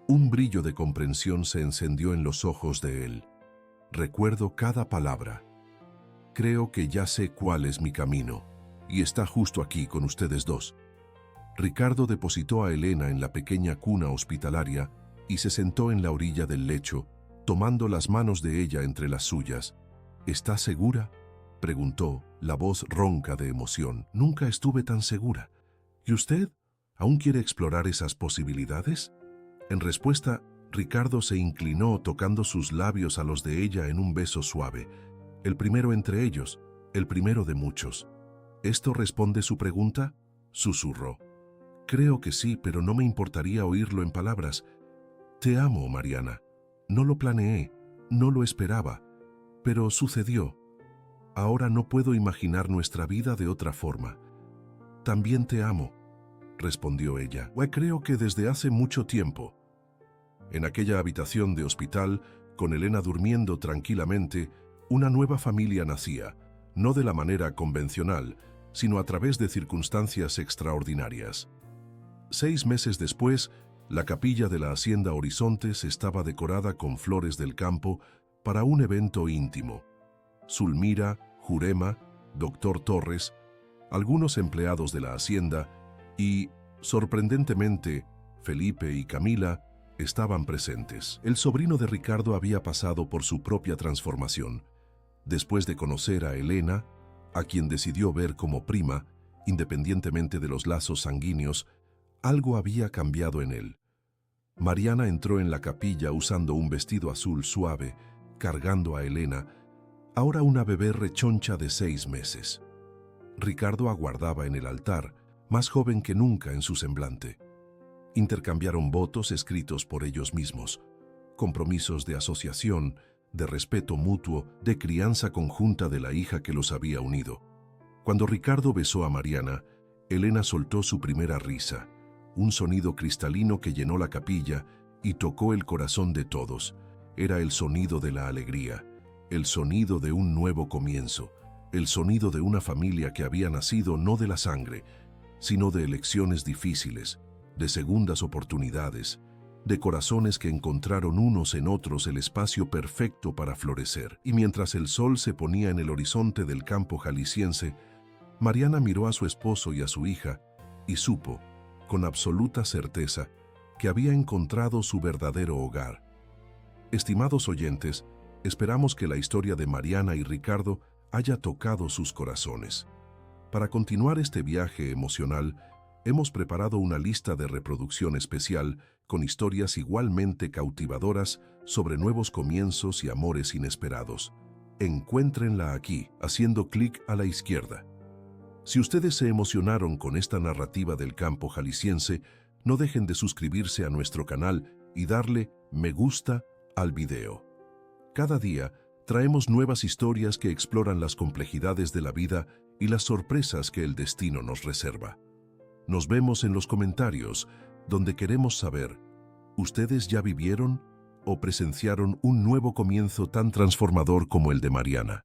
Un brillo de comprensión se encendió en los ojos de él. «Recuerdo cada palabra. Creo que ya sé cuál es mi camino, y está justo aquí con ustedes dos». Ricardo depositó a Elena en la pequeña cuna hospitalaria y se sentó en la orilla del lecho, tomando las manos de ella entre las suyas. «¿Está segura?», preguntó, la voz ronca de emoción. «Nunca estuve tan segura. ¿Y usted? ¿Aún quiere explorar esas posibilidades?». En respuesta, Ricardo se inclinó tocando sus labios a los de ella en un beso suave. El primero entre ellos, el primero de muchos. «¿Esto responde su pregunta?», susurró. «Creo que sí, pero no me importaría oírlo en palabras. Te amo, Mariana. No lo planeé, no lo esperaba, pero sucedió. Ahora no puedo imaginar nuestra vida de otra forma». «También te amo», respondió ella. «Creo que desde hace mucho tiempo». En aquella habitación de hospital, con Elena durmiendo tranquilamente, una nueva familia nacía, no de la manera convencional, sino a través de circunstancias extraordinarias. 6 meses después, la capilla de la Hacienda Horizontes estaba decorada con flores del campo para un evento íntimo. Zulmira, Jurema, Doctor Torres, algunos empleados de la hacienda y, sorprendentemente, Felipe y Camila estaban presentes. El sobrino de Ricardo había pasado por su propia transformación. Después de conocer a Elena, a quien decidió ver como prima, independientemente de los lazos sanguíneos, algo había cambiado en él. Mariana entró en la capilla usando un vestido azul suave, cargando a Elena, ahora una bebé rechoncha de 6 meses. Ricardo aguardaba en el altar, más joven que nunca en su semblante. Intercambiaron votos escritos por ellos mismos, compromisos de asociación, de respeto mutuo, de crianza conjunta de la hija que los había unido. Cuando Ricardo besó a Mariana, Elena soltó su primera risa, un sonido cristalino que llenó la capilla y tocó el corazón de todos. Era el sonido de la alegría, el sonido de un nuevo comienzo, el sonido de una familia que había nacido no de la sangre, sino de elecciones difíciles, de segundas oportunidades, de corazones que encontraron unos en otros el espacio perfecto para florecer. Y mientras el sol se ponía en el horizonte del campo jalisciense, Mariana miró a su esposo y a su hija y supo, con absoluta certeza, que había encontrado su verdadero hogar. Estimados oyentes, esperamos que la historia de Mariana y Ricardo haya tocado sus corazones. Para continuar este viaje emocional, hemos preparado una lista de reproducción especial con historias igualmente cautivadoras sobre nuevos comienzos y amores inesperados. Encuéntrenla aquí, haciendo clic a la izquierda. Si ustedes se emocionaron con esta narrativa del campo jalisciense, no dejen de suscribirse a nuestro canal y darle me gusta al video. Cada día traemos nuevas historias que exploran las complejidades de la vida y las sorpresas que el destino nos reserva. Nos vemos en los comentarios, donde queremos saber, ¿ustedes ya vivieron o presenciaron un nuevo comienzo tan transformador como el de Mariana?